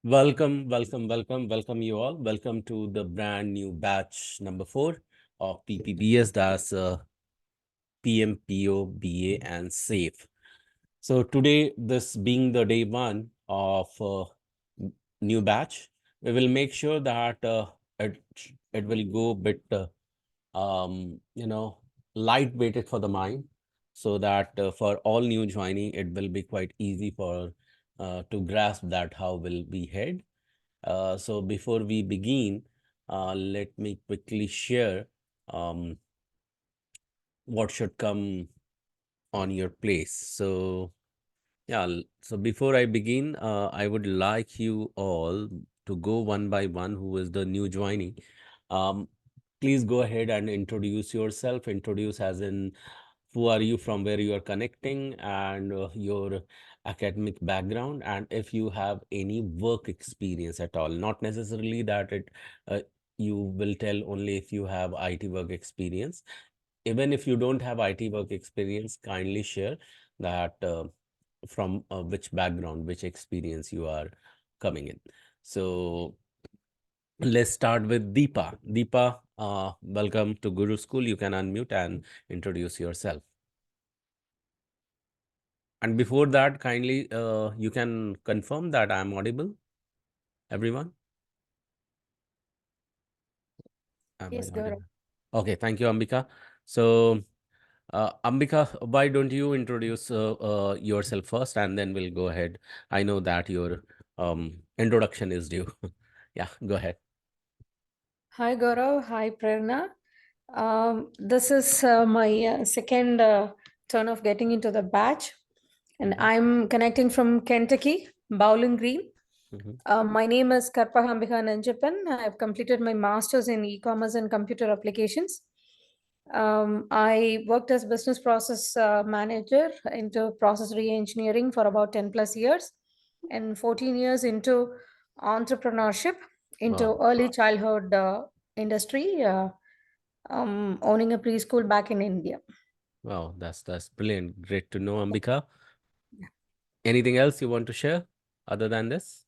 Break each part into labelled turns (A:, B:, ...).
A: Welcome you all. Welcome to the brand new batch number 4 of PPBS, that's PMPO, BA, and SAFE. So today, this being the day 1 of new batch, we will make sure that it will go a bit, light-weighted for the mind, so that for all new joining, it will be quite easy for to grasp that how will we head. So before we begin, let me quickly share um, what should come on your place. So yeah, so before I begin, I would like you all to go one by one who is the new joinee. Um, Please go ahead and introduce yourself. Introduce as in who are you, from where you are connecting, and your academic background, and if you have any work experience at all. Not necessarily that uh, you will tell only if you have IT work experience. Even if you don't have IT work experience, kindly share that from which background, which experience you are coming in. So let's start with Deepa. Deepa, welcome to Guru School. You can unmute and introduce yourself. And before that, kindly you can confirm that I am audible, everyone. Am I
B: Yes, Gaurav.
A: audible? Okay, thank you, Ambika. So, Ambika, why don't you introduce yourself first, and then we'll go ahead. I know that your introduction is due. Yeah, go ahead.
B: Hi, Gaurav. Hi, Prerna. This is my second turn of getting into the batch, and
A: Mhm,
B: I'm connecting from Kentucky, Bowling Green.
A: mhm.
B: My name is Karpahambika Nanjapan. I have completed my master's in e-commerce and computer applications. I worked as business process manager into process re-engineering for about 10 plus years and 14 years into entrepreneurship into
A: Wow,
B: early childhood industry, owning a preschool back in India.
A: wow, that's brilliant. Great to know, Ambika. Anything else you want to share other than this?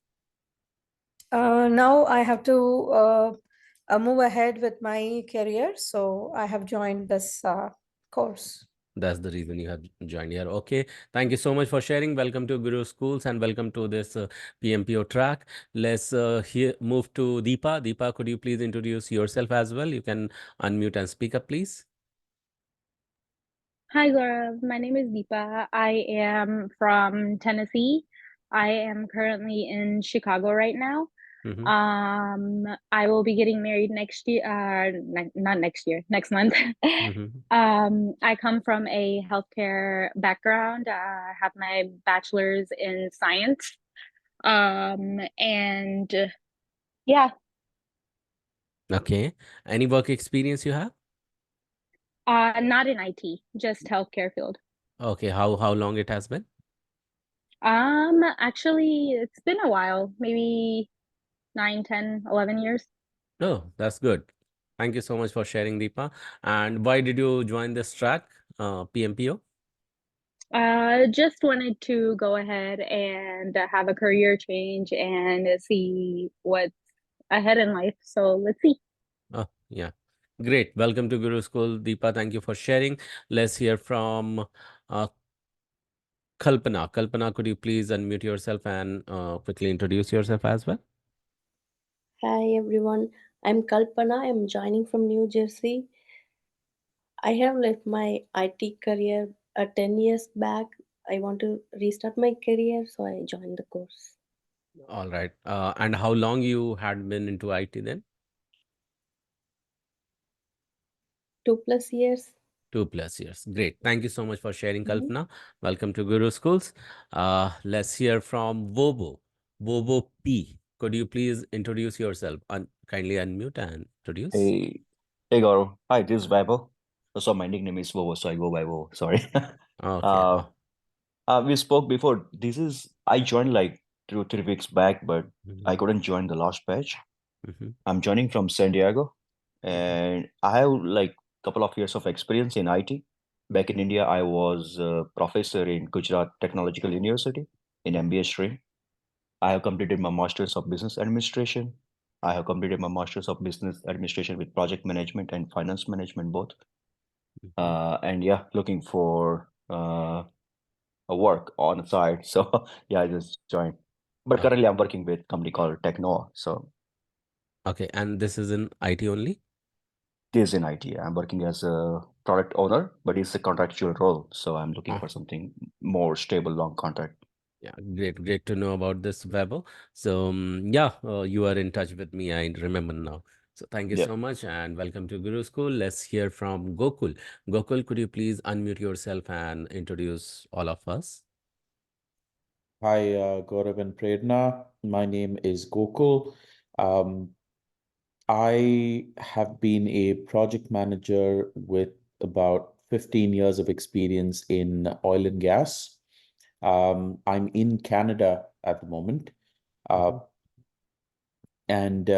B: Now I have to move ahead with my career, so I have joined this course.
A: That's the reason you have joined here. Okay. Thank you so much for sharing. Welcome to Guru Schools and welcome to this PMPO track. Let's move to Deepa. Deepa, could you please introduce yourself as well? You can unmute and speak up, please.
C: Hi, Gaurav. My name is Deepa. I am from Tennessee. I am currently in Chicago right now.
A: Mm-hmm.
C: I will be getting married next year, not next year, next month.
A: Mm-hmm.
C: I come from a healthcare background. I have my bachelor's in science. And yeah,
A: Okay. Any work experience you have?
C: not in IT, just healthcare field.
A: Okay. How long it has been?
C: Actually, it's been a while, maybe 9, 10, 11 years.
A: Oh, that's good. Thank you so much for sharing, Deepa. And why did you join this track, PMPO?
C: Just wanted to go ahead and have a career change and see what's ahead in life. So let's see.
A: Oh, yeah. Great. Welcome to Guru School, Deepa. Thank you for sharing. Let's hear from uh, Kalpana. Kalpana, could you please unmute yourself and quickly introduce yourself as well?
D: Hi everyone, I'm Kalpana. I'm joining from New Jersey. I have left my IT career 10 years back. I want to restart my career, so I joined the course.
A: All right. And how long you had been into IT then?
D: 2 plus years.
A: 2 plus years. Great. Thank you so much for sharing,
D: Mhm.
A: Kalpana. Welcome to Guru Schools. Let's hear from Vobo. Vobo P. Could you please introduce yourself? Kindly unmute and introduce.
E: Hey, hey Gaurav. Hi, this is Vaibhav. So my nickname is Vovo, so I go by Vovo. Sorry.
A: Okay.
E: uh, we spoke before. I joined like 2 3 weeks back, but
A: Mhm,
E: I couldn't join the last batch.
A: mhm,
E: I'm joining from San Diego,
A: mhm,
E: and I have like couple of years of experience in IT. Back in India, I was a professor in Gujarat Technological University in MBA stream. I have completed my Masters of Business Administration. I have completed my Masters of Business Administration with Project Management and Finance Management both.
A: Mhm.
E: And yeah, looking for a work on the side. So yeah, I just joined. But
A: Okay.
E: currently I'm working with a company called Techno. So
A: Okay. And this is in IT only?
E: this is in IT. I'm working as a product owner, but it's a contractual role. So I'm looking
A: Ah,
E: for something more stable, long contract.
A: yeah, great to know about this, Vaibhav. So, yeah, you are in touch with me. I remember now. So, thank you
E: Yeah.
A: so much and welcome to Guru School. Let's hear from Gokul. Gokul, could you please unmute yourself and introduce all of us?
F: Hi, Gaurav and Prerna. My name is Gokul. Um, I have been a project manager with about 15 years of experience in oil and gas. I'm in Canada at the moment, uh,
A: Mhm.
F: and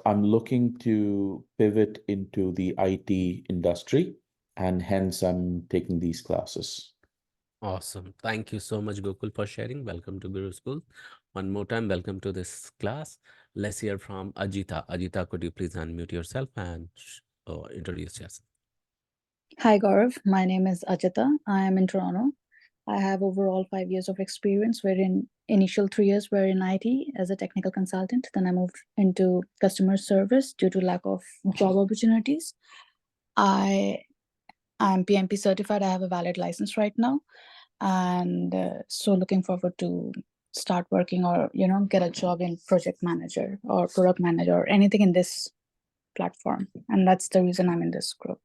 F: I'm looking to pivot into the IT industry, and hence I'm taking these classes.
A: Awesome. Thank you so much, Gokul, for sharing. Welcome to Guru School. One more time, welcome to this class. Let's hear from Ajita. Ajita, could you please unmute yourself and introduce yourself?
G: Hi Gaurav, my name is Ajita. I am in Toronto. I have overall 5 years of experience, wherein initial 3 years were in IT as a technical consultant. Then I moved into customer service due to lack of job opportunities. I am PMP certified. I have a valid license right now, and so looking forward to start working or get a job in project manager or product manager or anything in this platform. And that's the reason I'm in this group.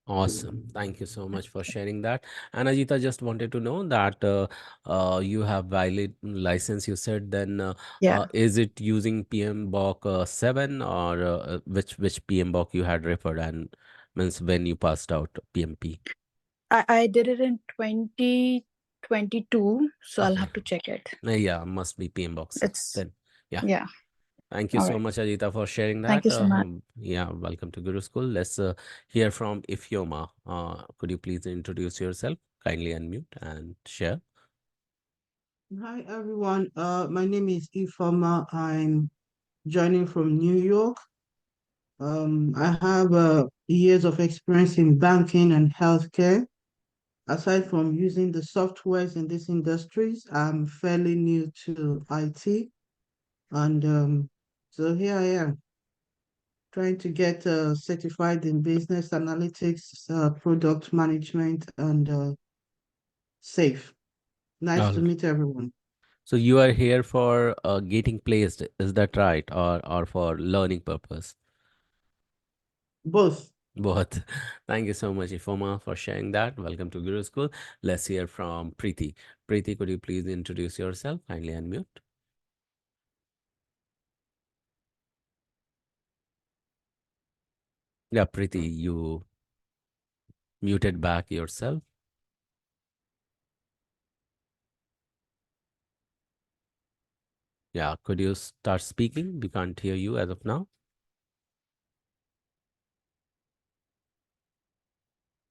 A: Awesome. Thank you so much for sharing that. And Ajita, just wanted to know that you have valid license, you said, then
G: Yeah.
A: is it using PMBOK 7 or which PMBOK you had referred and means when you passed out PMP?
G: I did it in 2022, so I'll
A: Okay.
G: have to check it.
A: Yeah, must be PMBOK 6
G: It's
A: then. Yeah.
G: yeah.
A: Thank you
G: All
A: so
G: right.
A: much, Ajita, for sharing
G: Thank
A: that.
G: you so much.
A: Yeah, welcome to Guru School. Let's hear from Ifyoma. Could you please introduce yourself? Kindly unmute and share.
H: Hi everyone. My name is Ifama. I'm joining from New York. I have years of experience in banking and healthcare. Aside from using the softwares in these industries, I'm fairly new to IT, and so here I am trying to get certified in business analytics, product management, and safe. Nice to
A: All
H: meet everyone.
A: So you are here for getting placed, is that right? Or for learning purpose?
H: Both.
A: Both. Thank you so much, Ifoma, for sharing that. Welcome to Guru School. Let's hear from Preeti. Preeti, could you please introduce yourself? Kindly unmute. Yeah, Preeti, you muted back yourself. Yeah, could you start speaking? We can't hear you as of now.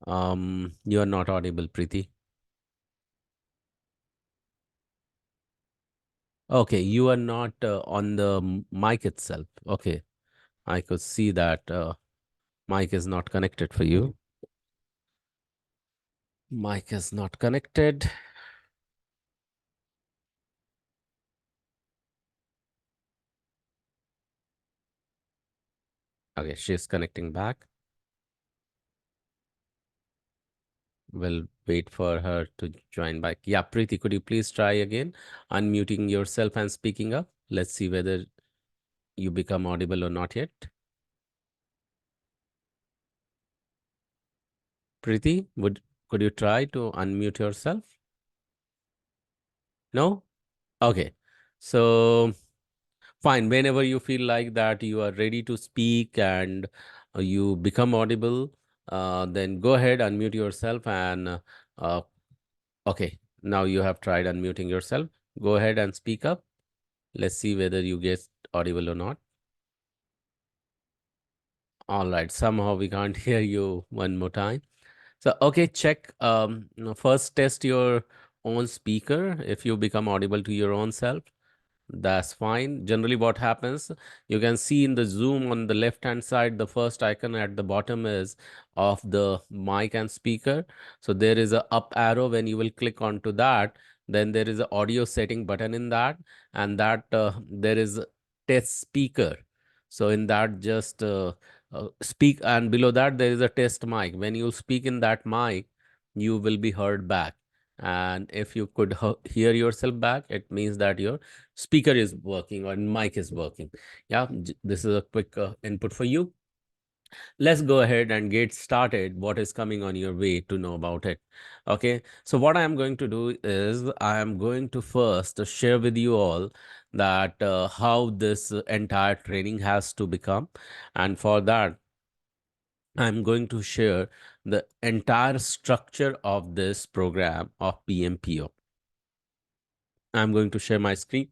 A: You are not audible, Preeti. Okay, you are not on the mic itself. Okay, I could see that mic is not connected for you. Mic is not connected. Okay, she's connecting back. We'll wait for her to join back. Yeah, Preeti, could you please try again unmuting yourself and speaking up? Let's see whether you become audible or not yet. Preeti, could you try to unmute yourself? No? Okay. So fine. Whenever you feel like that you are ready to speak and you become audible, then go ahead, unmute yourself and uh, okay. Now you have tried unmuting yourself. Go ahead and speak up. Let's see whether you get audible or not. All right. Somehow we can't hear you one more time. So, okay, check. First test your own speaker if you become audible to your own self. That's fine. Generally, what happens, you can see in the Zoom on the left hand side, the first icon at the bottom is of the mic and speaker. So there is a up arrow. When you will click onto that, then there is a audio setting button in that, and that there is a test speaker. So in that, just speak, and below that there is a test mic. When you speak in that mic, you will be heard back. And if you could hear yourself back, it means that your speaker is working or mic is working. Yeah, this is a quick input for you. Let's go ahead and get started. What is coming on your way to know about it? Okay, so what I am going to do is I am going to first share with you all that how this entire training has to become, and for that I'm going to share the entire structure of this program of PMPO. I'm going to share my screen.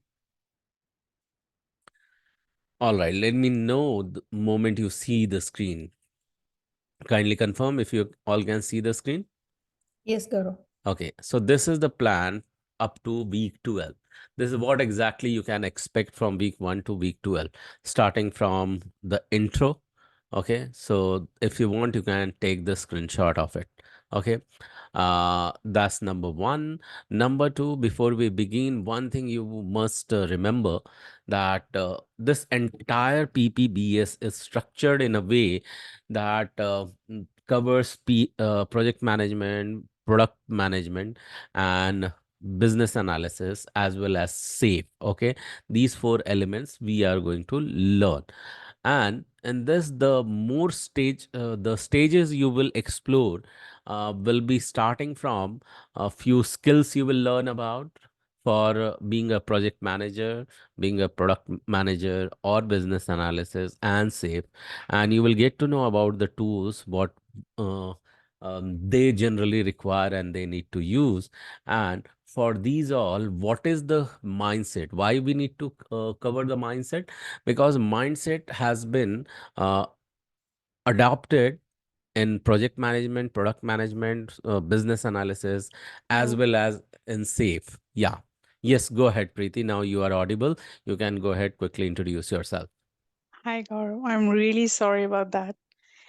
A: All right, let me know the moment you see the screen. Kindly confirm if you all can see the screen.
B: Yes, Gaurav.
A: Okay, so this is the plan up to week 12. This is what exactly you can expect from week 1 to week 12, starting from the intro. Okay, so if you want, you can take the screenshot of it. Okay, that's number one. Number two, before we begin, one thing you must remember that this entire PPBS is structured in a way that covers project management, product management, and business analysis, as well as safe. Okay, these four elements we are going to learn. And in this, the stages you will explore will be starting from a few skills you will learn about for being a project manager, being a product manager, or business analysis and safe. And you will get to know about the tools what uh, they generally require and they need to use. And for these all, what is the mindset? Why we need to cover the mindset? Because mindset has been uh, adopted in project management, product management, business analysis, as well as in safe. Yeah. Yes, go ahead, Preeti. Now you are audible. You can go ahead, quickly introduce yourself.
I: Hi, Gaurav. I'm really sorry about that.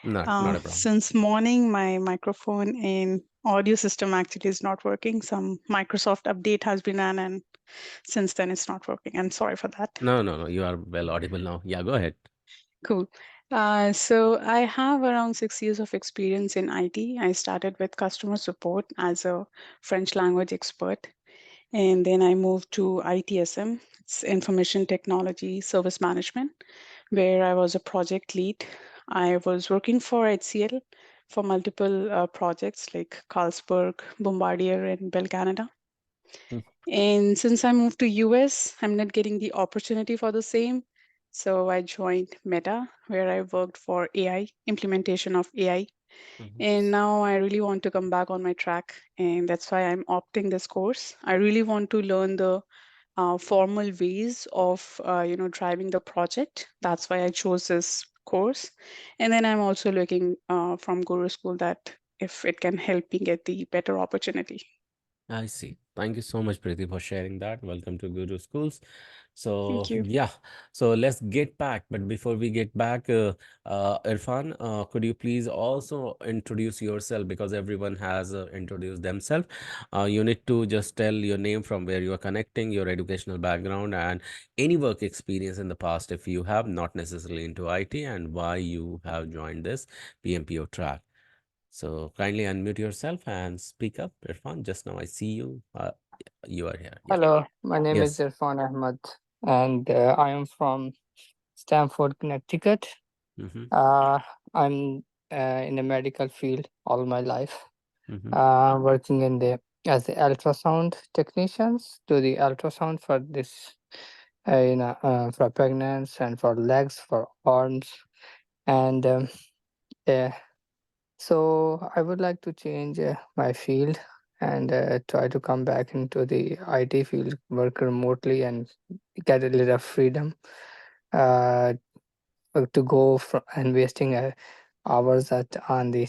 A: Not a problem.
I: Since morning, my microphone and audio system actually is not working. Some Microsoft update has been ran, and since then it's not working. I'm sorry for that.
A: No, no, no. You are well audible now. Yeah, go ahead.
I: Cool. So I have around 6 years of experience in IT. I started with customer support as a French language expert, and then I moved to ITSM, it's Information Technology Service Management, where I was a project lead. I was working for HCL for multiple projects like Carlsberg, Bombardier, and Bell Canada.
A: Mm.
I: And since I moved to US, I'm not getting the opportunity for the same. So I joined Meta, where I worked for AI, implementation of AI.
A: Mhm.
I: And now I really want to come back on my track. And that's why I'm opting this course. I really want to learn the formal ways of driving the project. That's why I chose this course. And then I'm also looking from Guru School that if it can help me get the better opportunity.
A: I see. Thank you so much, Preeti, for sharing that. Welcome to Guru Schools. So,
I: Thank you.
A: yeah, so let's get back. But before we get back, Irfan, could you please also introduce yourself because everyone has introduced themselves. You need to just tell your name, from where you are connecting, your educational background, and any work experience in the past if you have, not necessarily into IT, and why you have joined this PMPO track. So kindly unmute yourself and speak up, Irfan. Just now I see you. You are here. Yeah.
J: Hello, my name is
A: Yes.
J: Irfan Ahmad, and I am from Stamford, Connecticut.
A: Mm-hmm.
J: Uh, I'm in the medical field all my life,
A: Mm-hmm.
J: working in the as the ultrasound technicians, do the ultrasound for this, for pregnancy and for legs, for arms, and uh, so I would like to change my field and try to come back into the IT field, work remotely, and get a little freedom to go from and wasting hours on the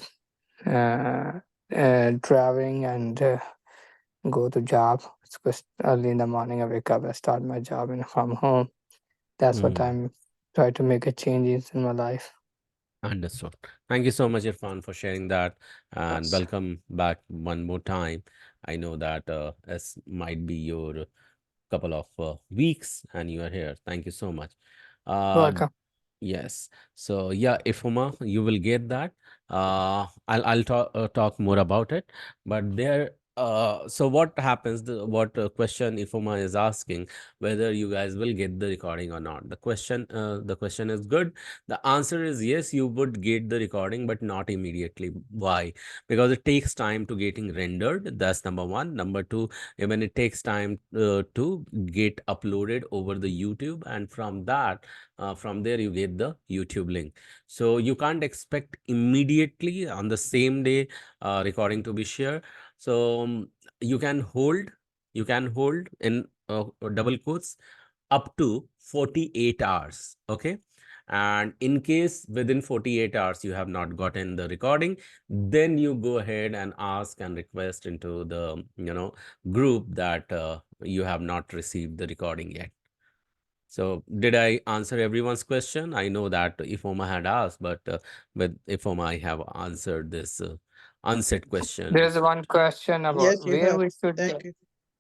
J: uh, driving and go to job. Because early in the morning I wake up, I start my job and come home. That's what
A: Mm.
J: I'm try to make a changes in my life.
A: Understood. Thank you so much, Irfan, for sharing that, and
J: Yes.
A: welcome back one more time. I know that this might be your couple of weeks, and you are here. Thank you so much. Uh,
J: Welcome.
A: Yes. So yeah, Ifoma, you will get that. I'll talk more about it. But there, so what happens? What question Ifoma is asking, whether you guys will get the recording or not. The question is good. The answer is yes, you would get the recording, but not immediately. Why? Because it takes time to getting rendered. That's number one. Number two, when it takes time to get uploaded over the YouTube, and from there you get the YouTube link. So you can't expect immediately on the same day recording to be shared. So you can hold, in double quotes, up to 48 hours. Okay. And in case within 48 hours you have not gotten the recording, then you go ahead and ask and request into the group that you have not received the recording yet. So did I answer everyone's question? I know that Ifoma had asked, but with Ifoma, I have answered this unsaid
J: There
A: question.
J: is one question about
H: Yes, you have. Thank you.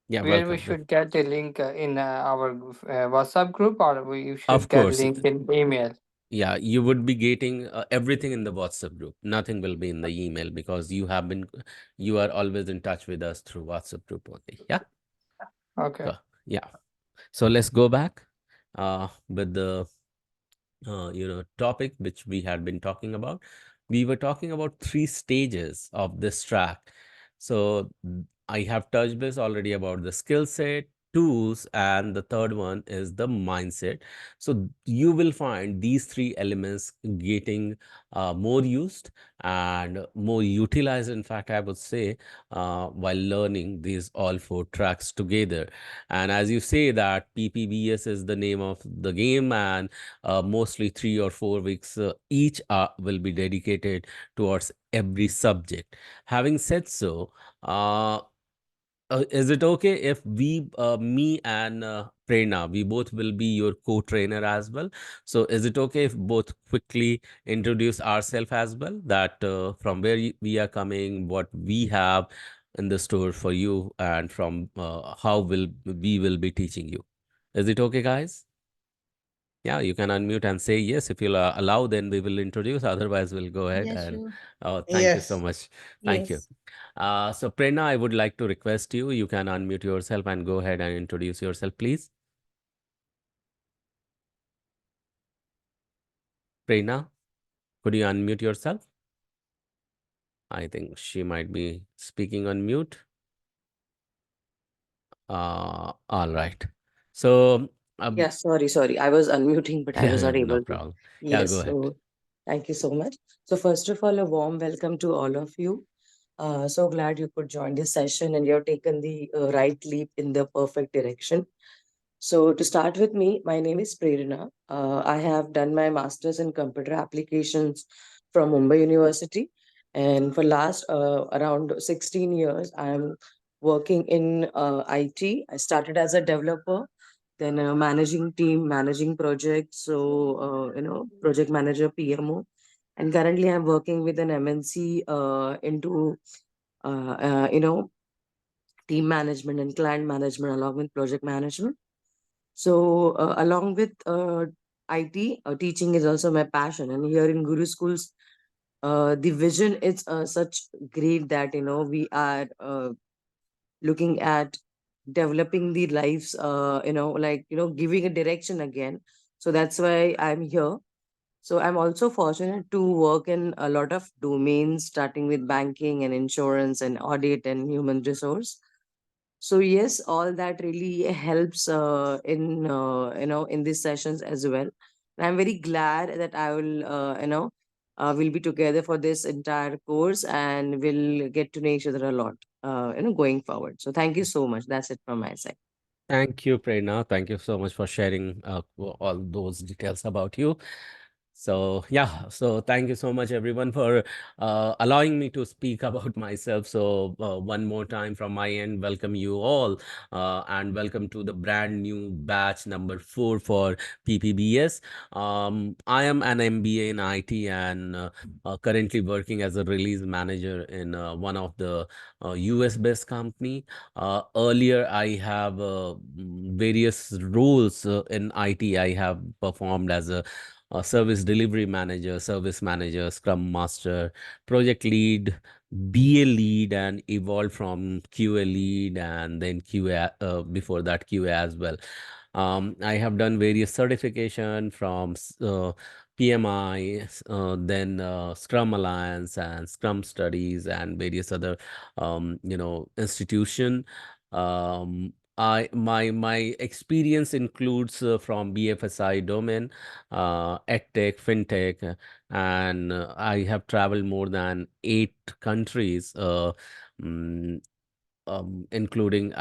A: Yeah,
J: where we
A: welcome.
J: should get the link in our WhatsApp group, or we should
A: Of
J: get
A: course.
J: link in email.
A: Yeah, you would be getting everything in the WhatsApp group. Nothing will be in the email because you are always in touch with us through WhatsApp group only. Yeah.
J: Okay.
A: Yeah. So let's go back with the topic which we had been talking about. We were talking about three stages of this track. So I have touched this already about the skill set, tools, and the third one is the mindset. So you will find these three elements getting more used and more utilized, in fact, I would say, while learning these all four tracks together. And as you say that PPBS is the name of the game, and mostly 3 or 4 weeks each will be dedicated towards every subject. Having said so, is it okay if me and Prerna, we both will be your co-trainer as well? So is it okay if both quickly introduce ourselves as well, that from where we are coming, what we have in the store for you, and from how we will be teaching you? Is it okay, guys? Yeah, you can unmute and say yes. If you'll allow, then we will introduce. Otherwise, we'll go ahead
G: Yeah,
A: and
G: sure.
A: thank you so
H: Yes.
A: much. Thank you.
D: Yes.
A: So, Prerna, I would like to request you. You can unmute yourself and go ahead and introduce yourself, please. Prerna, could you unmute yourself? I think she might be speaking on mute. All right. So,
K: Yeah, sorry. I was unmuting, but I was not
A: no
K: able to.
A: problem. Yeah, go
K: Yes,
A: ahead.
K: so thank you so much. So, first of all, a warm welcome to all of you. So glad you could join this session and you've taken the right leap in the perfect direction. So, to start with me, my name is Prerna. I have done my master's in computer applications from Mumbai University. And for last around 16 years, I'm working in IT. I started as a developer, then managing team, managing projects. So, project manager, PMO. And currently, I'm working with an MNC into, team management and client management along with project management. So, along with IT, teaching is also my passion. And here in Guru Schools, the vision is such great that we are looking at developing the lives. Giving a direction again. So that's why I'm here. So I'm also fortunate to work in a lot of domains, starting with banking and insurance and audit and human resource. So yes, all that really helps in these sessions as well. And I'm very glad that I will will be together for this entire course and we'll get to know each other a lot going forward. So thank you so much. That's it from my side.
A: Thank you, Prerna. Thank you so much for sharing all those details about you. So yeah, so thank you so much everyone for allowing me to speak about myself. So one more time from my end, welcome you all, and welcome to the brand new batch number 4 for PPBS. I am an MBA in IT and currently working as a release manager in one of the US based company. Earlier, I have various roles in IT. I have performed as a service delivery manager, service manager, scrum master, project lead, BA lead, and evolved from QA lead and then QA, before that QA as well. I have done various certification from PMI, then Scrum Alliance and Scrum Studies and various other, institution. My experience includes from BFSI domain, EdTech, FinTech, and I have traveled more than 8 countries, mm, including,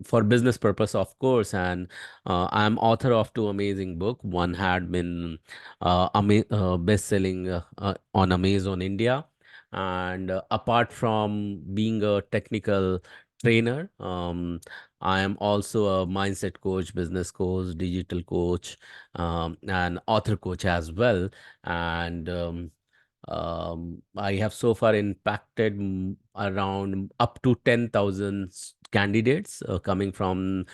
A: for business purpose, of course, and I'm author of 2 amazing book. One had been best-selling on Amazon India, and apart from being a technical trainer, I am also a mindset coach, business coach, digital coach, and author coach as well. And I have so far impacted around up to 10,000 candidates coming from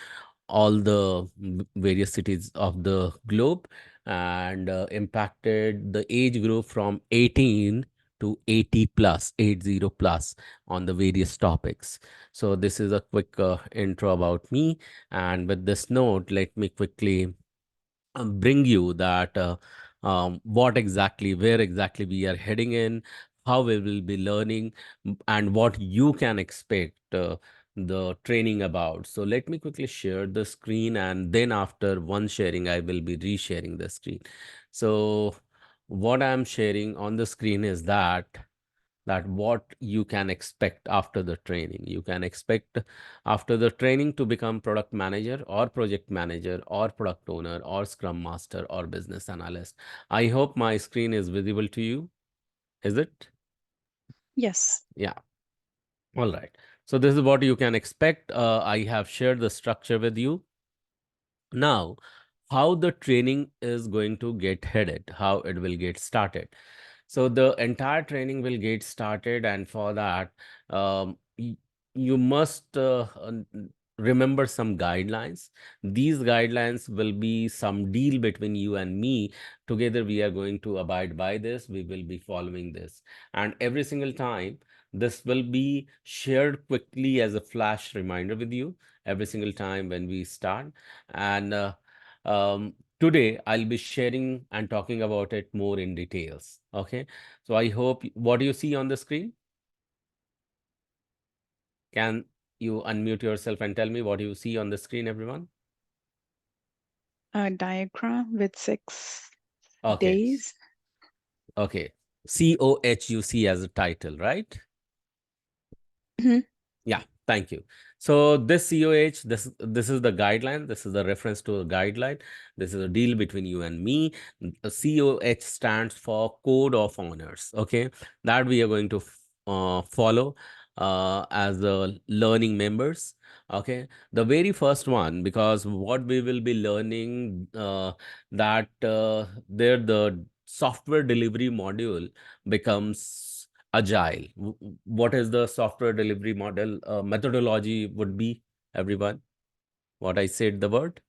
A: all the various cities of the globe, and impacted the age group from 18 to 80 plus, 80 plus, on the various topics. So this is a quick intro about me. And with this note, let me quickly bring you that where exactly we are heading in, how we will be learning, and what you can expect the training about. So let me quickly share the screen, and then after one sharing, I will be resharing the screen. So what I'm sharing on the screen is that what you can expect after the training. You can expect after the training to become product manager or project manager or product owner or scrum master or business analyst. I hope my screen is visible to you. Is it?
I: Yes.
A: Yeah. All right. So this is what you can expect. I have shared the structure with you. Now, how the training is going to get headed, how it will get started. So the entire training will get started, and for that, you must remember some guidelines. These guidelines will be some deal between you and me. Together, we are going to abide by this. We will be following this, and every single time, this will be shared quickly as a flash reminder with you every single time when we start. And um, today, I'll be sharing and talking about it more in details. Okay. So I hope, what do you see on the screen? Can you unmute yourself and tell me what you see on the screen, everyone?
I: A diagram with 6
A: Okay.
I: days.
A: Okay. COH you see as a title, right?
I: Mhm.
A: Yeah, thank you. So this COH, this is the guideline. This is the reference to a guideline. This is a deal between you and me. COH stands for Code of Honors. Okay, that we are going to follow as the learning members. Okay, the very first one, because what we will be learning, that there the software delivery module becomes agile. What is the software delivery model methodology would be, everyone? What I said the word?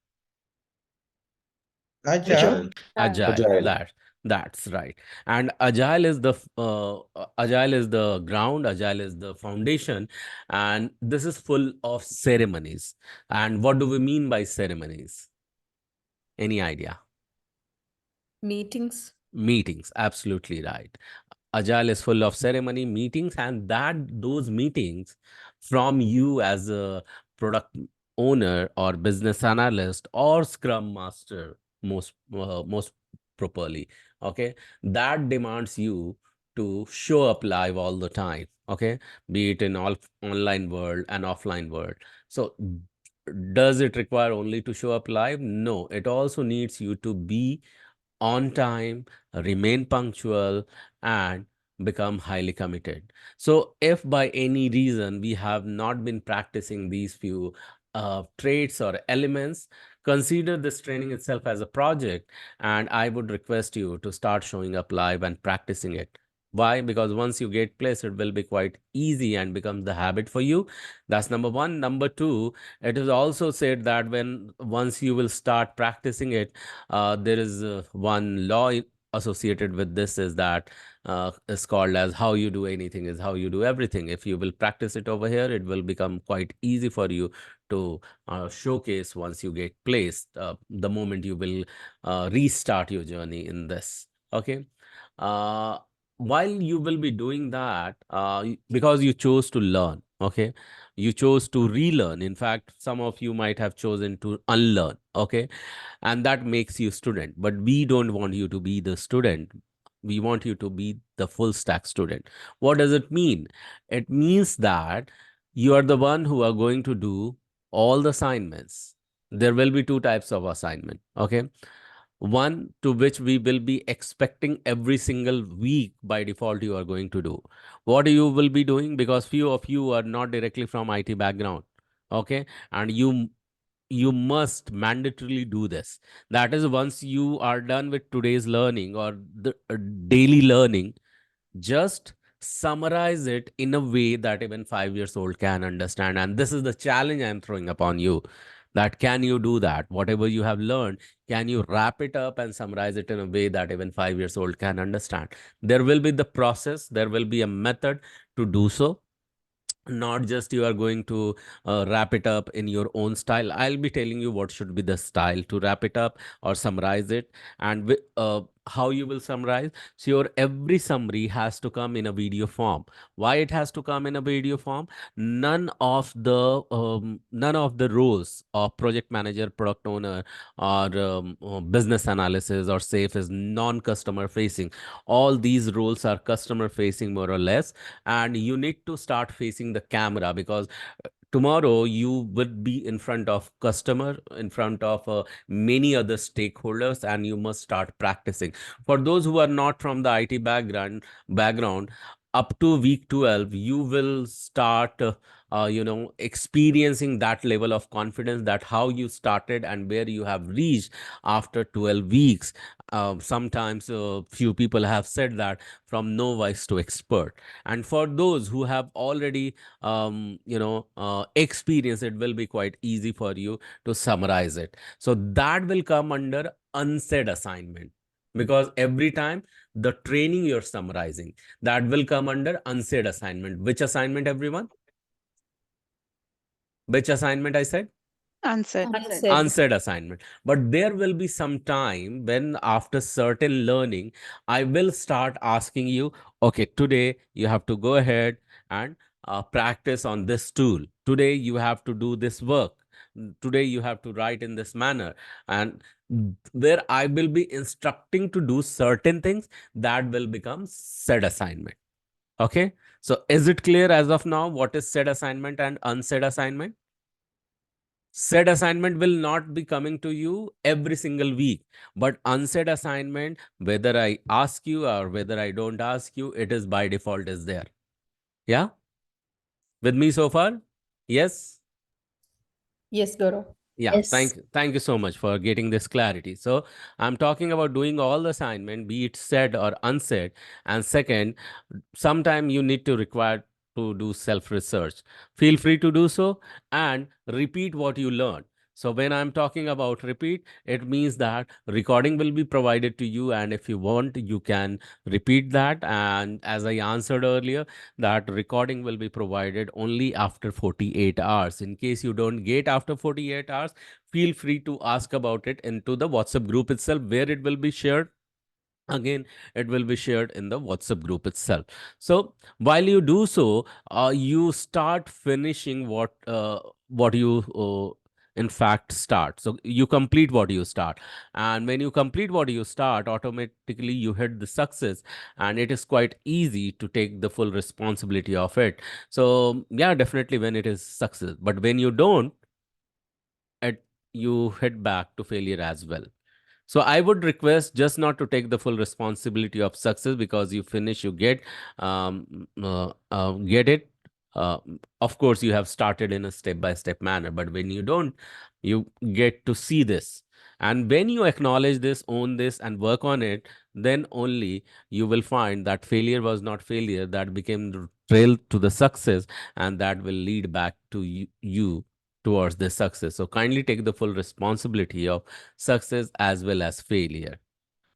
H: Agile.
E: Agile.
A: Agile.
F: Agile.
A: That's right. And agile is the agile is the ground, agile is the foundation, and this is full of ceremonies. And what do we mean by ceremonies? Any idea?
B: Meetings.
A: Meetings, absolutely right. Agile is full of ceremony, meetings, and that those meetings from you as a product owner or business analyst or scrum master, most properly. Okay, that demands you to show up live all the time. Okay, be it in all online world and offline world. So does it require only to show up live? No, it also needs you to be on time, remain punctual, and become highly committed. So, if by any reason we have not been practicing these few traits or elements, consider this training itself as a project, and I would request you to start showing up live and practicing it. Why? Because once you get placed, it will be quite easy and becomes the habit for you. That's number one. Number two, it is also said that when once you will start practicing it, there is one law associated with this is that is called as how you do anything is how you do everything. If you will practice it over here, it will become quite easy for you to showcase once you get placed, the moment you will restart your journey in this. Okay. Uh, while you will be doing that, because you chose to learn, okay, you chose to relearn. In fact, some of you might have chosen to unlearn, okay, and that makes you student. But we don't want you to be the student. We want you to be the full stack student. What does it mean? It means that you are the one who are going to do all the assignments. There will be two types of assignment, okay. One to which we will be expecting every single week by default you are going to do. What you will be doing, because few of you are not directly from IT background, okay, and you must mandatorily do this. That is, once you are done with today's learning or the daily learning, just summarize it in a way that even 5 years old can understand. And this is the challenge I'm throwing upon you, that can you do that? Whatever you have learned, can you wrap it up and summarize it in a way that even 5 years old can understand? There will be the process, there will be a method to do so. Not just you are going to wrap it up in your own style. I'll be telling you what should be the style to wrap it up or summarize it, and how you will summarize. So your every summary has to come in a video form. Why it has to come in a video form? None of the roles of project manager, product owner, or business analysis or safe is non-customer facing. All these roles are customer facing, more or less, and you need to start facing the camera, because tomorrow you would be in front of customer, in front of many other stakeholders, and you must start practicing. For those who are not from the IT background, up to week 12 you will start experiencing that level of confidence, that how you started and where you have reached after 12 weeks. Sometimes few people have said that from novice to expert. And for those who have already experience, it will be quite easy for you to summarize it. So that will come under unsaid assignment, because every time the training you're summarizing, that will come under unsaid assignment. Which assignment, everyone? Which assignment I said?
I: Answered.
A: Unsaid assignment. But there will be some time when, after certain learning, I will start asking you, okay, today you have to go ahead and practice on this tool. Today you have to do this work. Today you have to write in this manner. And where I will be instructing to do certain things, that will become said assignment. Okay. So is it clear as of now what is said assignment and unsaid assignment? Said assignment will not be coming to you every single week, but unsaid assignment, whether I ask you or whether I don't ask you, it is by default is there. Yeah? With me so far? Yes?
B: Yes, Gaurav.
A: Yeah, thank you so much for getting this clarity. So I'm talking about doing all the assignment, be it said or unsaid. And second, sometime you need to require to do self research. Feel free to do so and repeat what you learned. So when I'm talking about repeat, it means that recording will be provided to you, and if you want, you can repeat that. And as I answered earlier, that recording will be provided only after 48 hours. In case you don't get after 48 hours, feel free to ask about it into the WhatsApp group itself, where it will be shared. Again, it will be shared in the WhatsApp group itself. So while you do so, you start finishing what you in fact start. So you complete what you start, and when you complete what you start, automatically you hit the success, and it is quite easy to take the full responsibility of it. So yeah, definitely when it is success, but when you don't, it you hit back to failure as well. So I would request just not to take the full responsibility of success, because you finish, you get it. Uh, of course, you have started in a step-by-step manner, but when you don't, you get to see this. And when you acknowledge this, own this, and work on it, then only you will find that failure was not failure, that became the trail to the success, and that will lead back to you towards the success. So kindly take the full responsibility of success as well as failure.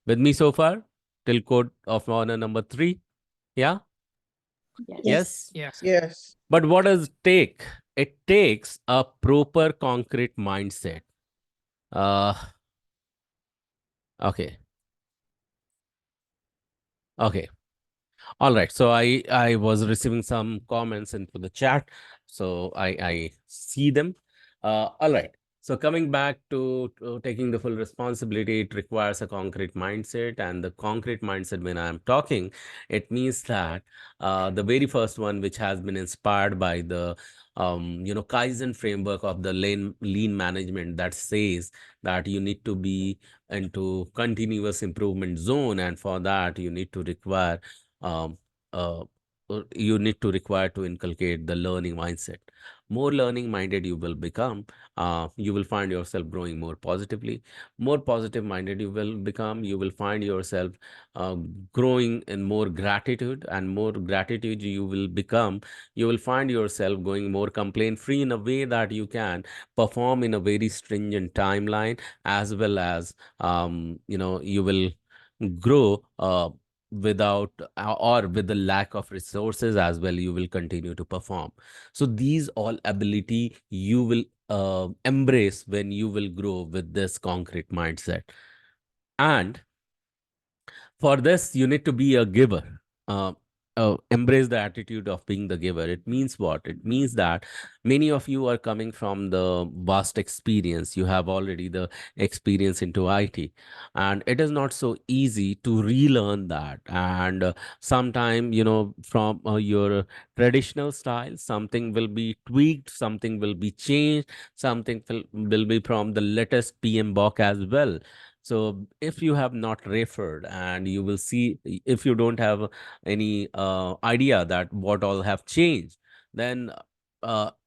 A: With me so far, till code of honor number 3. Yeah?
C: Yes.
A: Yes?
J: Yes.
H: Yes.
A: But what does it take? It takes a proper concrete mindset. Uh, okay. Okay. All right. So I was receiving some comments into the chat, so I see them. All right. So coming back to taking the full responsibility, it requires a concrete mindset, and the concrete mindset, when I'm talking, it means that the very first one, which has been inspired by the Kaizen framework of the lean management, that says that you need to be into continuous improvement zone, and for that you need to require um, uh, you need to require to inculcate the learning mindset. More learning minded you will become, you will find yourself growing more positively. More positive minded you will become, you will find yourself uh, growing in more gratitude, and more gratitude you will become, you will find yourself going more complaint free, in a way that you can perform in a very stringent timeline, as well as you will grow without or with the lack of resources as well, you will continue to perform. So these all ability you will embrace when you will grow with this concrete mindset. And for this, you need to be a giver. Uh, Embrace the attitude of being the giver. It means what? It means that many of you are coming from the vast experience. You have already the experience into IT, and it is not so easy to relearn that. And sometime, from your traditional style, something will be tweaked, something will be changed, something will be from the latest PMBOK as well. So if you have not referred, and you will see, if you don't have any idea that what all have changed, then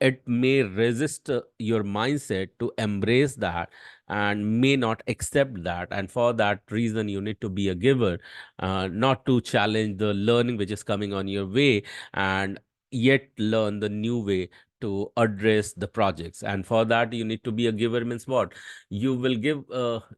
A: it may resist your mindset to embrace that, and may not accept that. And for that reason, you need to be a giver, not to challenge the learning which is coming on your way, and yet learn the new way to address the projects. And for that, you need to be a giver, means what? You will give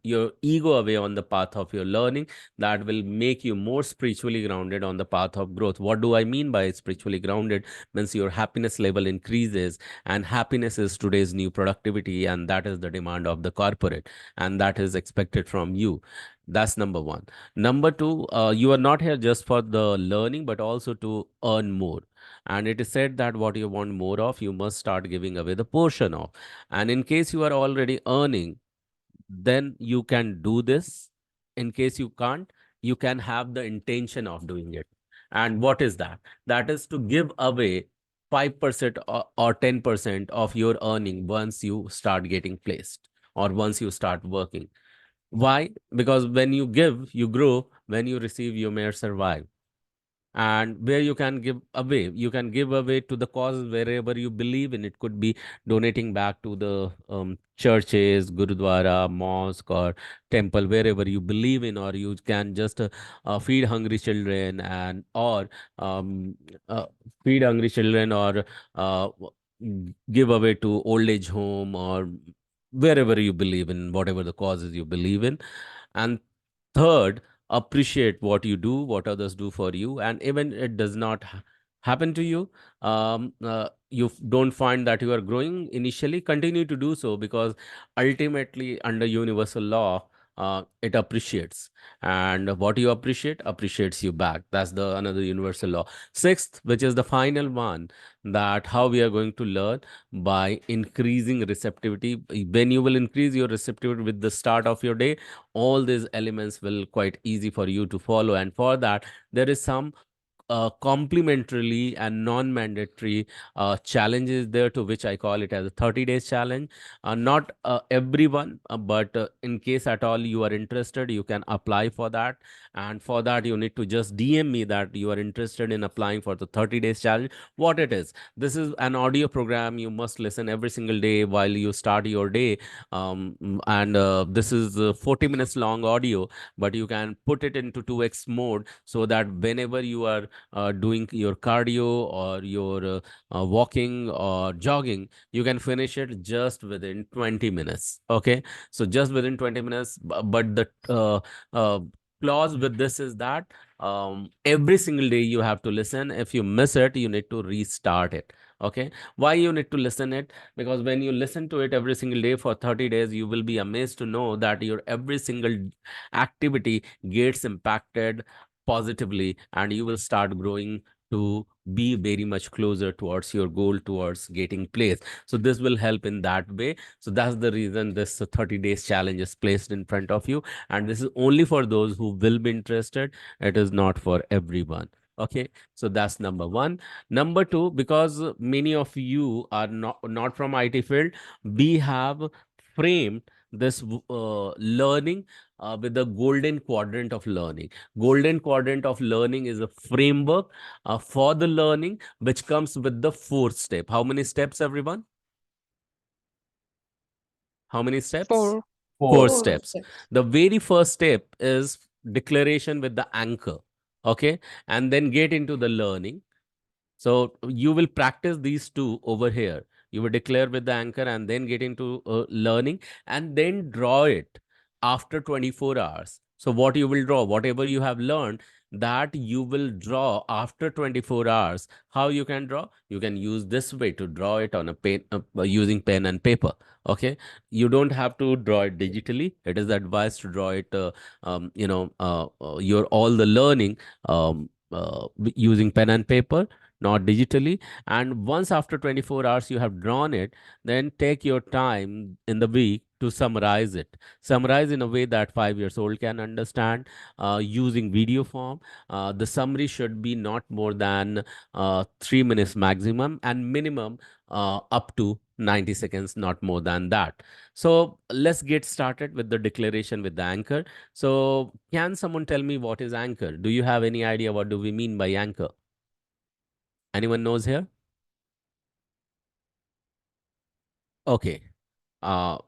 A: your ego away on the path of your learning. That will make you more spiritually grounded on the path of growth. What do I mean by spiritually grounded? Means your happiness level increases, and happiness is today's new productivity, and that is the demand of the corporate, and that is expected from you. That's number one. Number two, you are not here just for the learning, but also to earn more. And it is said that what you want more of, you must start giving away the portion of. And in case you are already earning, then you can do this. In case you can't, you can have the intention of doing it. And what is that? That is to give away 5% or 10% of your earning once you start getting placed, or once you start working. Why? Because when you give, you grow. When you receive, you may survive. And where you can give away to the causes wherever you believe in. It could be donating back to the churches, gurudwara, mosque, or temple, wherever you believe in. Or you can just feed hungry children, and or um, uh, feed hungry children, or give away to old age home, or wherever you believe in, whatever the causes you believe in. And third, appreciate what you do, what others do for you. And even it does not happen to you, you don't find that you are growing initially, continue to do so, because ultimately, under universal law, it appreciates. And what you appreciate appreciates you back. That's the another universal law. Sixth, which is the final one, that how we are going to learn, by increasing receptivity. When you will increase your receptivity with the start of your day, all these elements will quite easy for you to follow. And for that, there is some complementarily and non-mandatory challenges there, to which I call it as a 30 days challenge. Not everyone, but in case at all you are interested, you can apply for that. And for that, you need to just DM me that you are interested in applying for the 30 days challenge. What it is, this is an audio program you must listen every single day while you start your day. And this is 40 minutes long audio, but you can put it into 2x mode, so that whenever you are doing your cardio or your walking or jogging, you can finish it just within 20 minutes. Okay, so just within 20 minutes. But the uh, clause with this is that every single day you have to listen. If you miss it, you need to restart it. Okay, why you need to listen it? Because when you listen to it every single day for 30 days, you will be amazed to know that your every single activity gets impacted positively, and you will start growing to be very much closer towards your goal, towards getting placed. So this will help in that way. So that's the reason this 30 days challenge is placed in front of you, and this is only for those who will be interested. It is not for everyone. Okay, so that's number one. Number two, because many of you are not from IT field, we have framed this learning with the golden quadrant of learning. Golden quadrant of learning is a framework for the learning, which comes with the fourth step. How many steps, everyone? How many steps?
I: 4.
A: Four
F: Four.
A: steps. The very first step is declaration with the anchor. Okay, and then get into the learning. So you will practice these two over here. You will declare with the anchor and then get into learning, and then draw it after 24 hours. So what you will draw, whatever you have learned, that you will draw after 24 hours. How you can draw? You can use this way to draw it on a pen, using pen and paper. Okay, you don't have to draw it digitally. It is advised to draw it, your all the learning using pen and paper, not digitally. And once after 24 hours you have drawn it, then take your time in the week to summarize it. Summarize in a way that 5 years old can understand, using video form. The summary should be not more than 3 minutes maximum, and minimum up to 90 seconds, not more than that. So let's get started with the declaration with the anchor. So can someone tell me what is anchor? Do you have any idea what do we mean by anchor? Anyone knows here? Okay. Uh,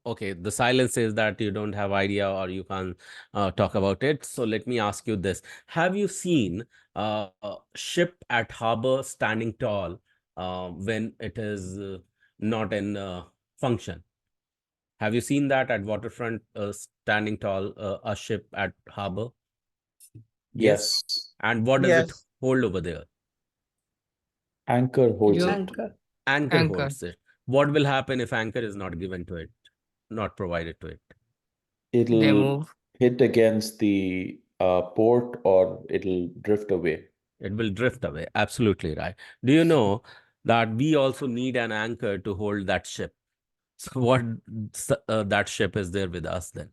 A: okay, the silence says that you don't have idea or you can't talk about it. So let me ask you this. Have you seen a ship at harbor standing tall when it is not in function? Have you seen that at waterfront, standing tall, a ship at harbor? Yes.
F: Yes.
A: And what does it
H: Yes.
A: hold over there?
F: Anchor holds
J: You
F: it.
B: Anchor.
A: Anchor
J: anchor.
A: holds it. What will happen if anchor is not given to it, not provided to it?
J: They
F: It'll
J: move.
F: hit against the port or it'll drift away.
A: It will drift away. Absolutely right. Do you know that we also need an anchor to hold that ship? So what that ship is there with us then?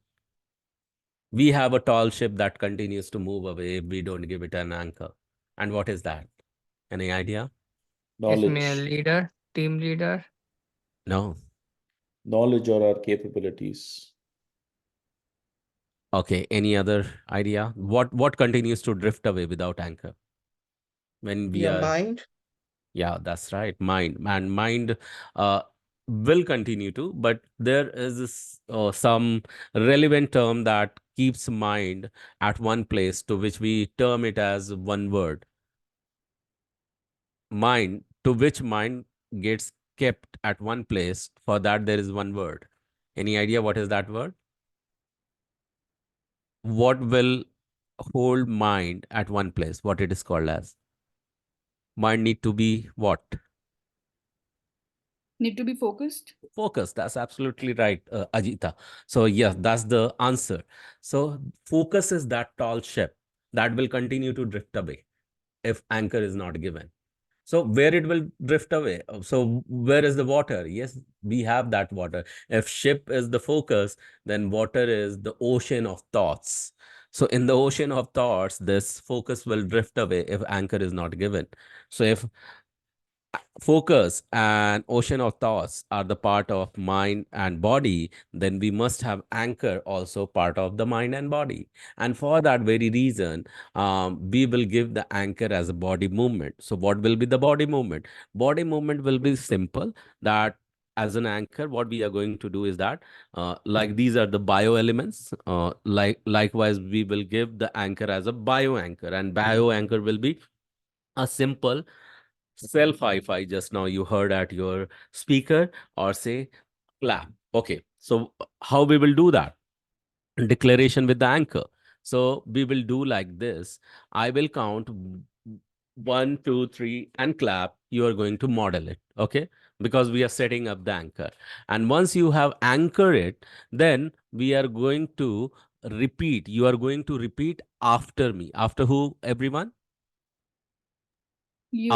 A: We have a tall ship that continues to move away if we don't give it an anchor. And what is that? Any idea?
J: It's me a
F: Knowledge.
J: leader, team leader.
A: No.
F: Knowledge or our capabilities.
A: Okay. Any other idea? What continues to drift away without anchor? When we
H: Your
A: are
H: mind.
A: Yeah, that's right. Mind. And mind uh, will continue to, but there is some relevant term that keeps mind at one place, to which we term it as one word. Mind, to which mind gets kept at one place, for that there is one word. Any idea what is that word? What will hold mind at one place? What it is called as? Mind need to be what?
G: Need to be focused.
A: Focus. That's absolutely right, Ajita. So yes, that's the answer. So focus is that tall ship that will continue to drift away if anchor is not given. So where it will drift away? So where is the water? Yes, we have that water. If ship is the focus, then water is the ocean of thoughts. So in the ocean of thoughts, this focus will drift away if anchor is not given. So if focus and ocean of thoughts are the part of mind and body, then we must have anchor also part of the mind and body. And for that very reason, we will give the anchor as a body movement. So what will be the body movement? Body movement will be simple, that as an anchor, what we are going to do is that, like these are the bio elements, likewise, we will give the anchor as a bio anchor, and bio anchor will be a simple self hi-fi just now you heard at your speaker, or say clap. Okay, so how we will do that? Declaration with the anchor. So we will do like this. I will count 1, 2, 3 and clap. You are going to model it. Okay, because we are setting up the anchor. And once you have anchored it, then we are going to repeat. You are going to repeat after me. After who, everyone?
I: You.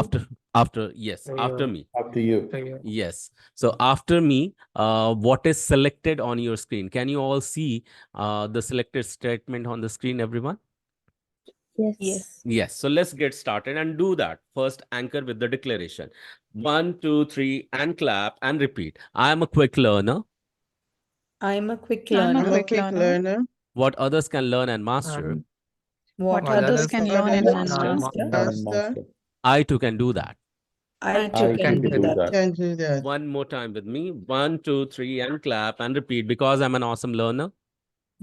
A: After yes, after me.
F: Up to you.
A: Yes. So after me, what is selected on your screen? Can you all see the selected statement on the screen, everyone?
D: Yes.
A: Yes. So let's get started and do that. First, anchor with the declaration. 1, 2, 3, and clap and repeat. I am a quick learner.
B: I'm a quick
I: I'm a
H: I'm
B: learner.
H: a quick learner.
A: What others can learn and master,
B: What
I: What
B: others
I: others
B: can
I: can
B: learn
I: learn
B: and
I: and
B: master,
I: master,
H: Master.
A: I too can do that.
B: I
I: I
B: too
I: too
B: can
I: can
B: do that.
H: Can do that.
A: One more time with me. 1, 2, 3, and clap and repeat. Because I'm an awesome learner.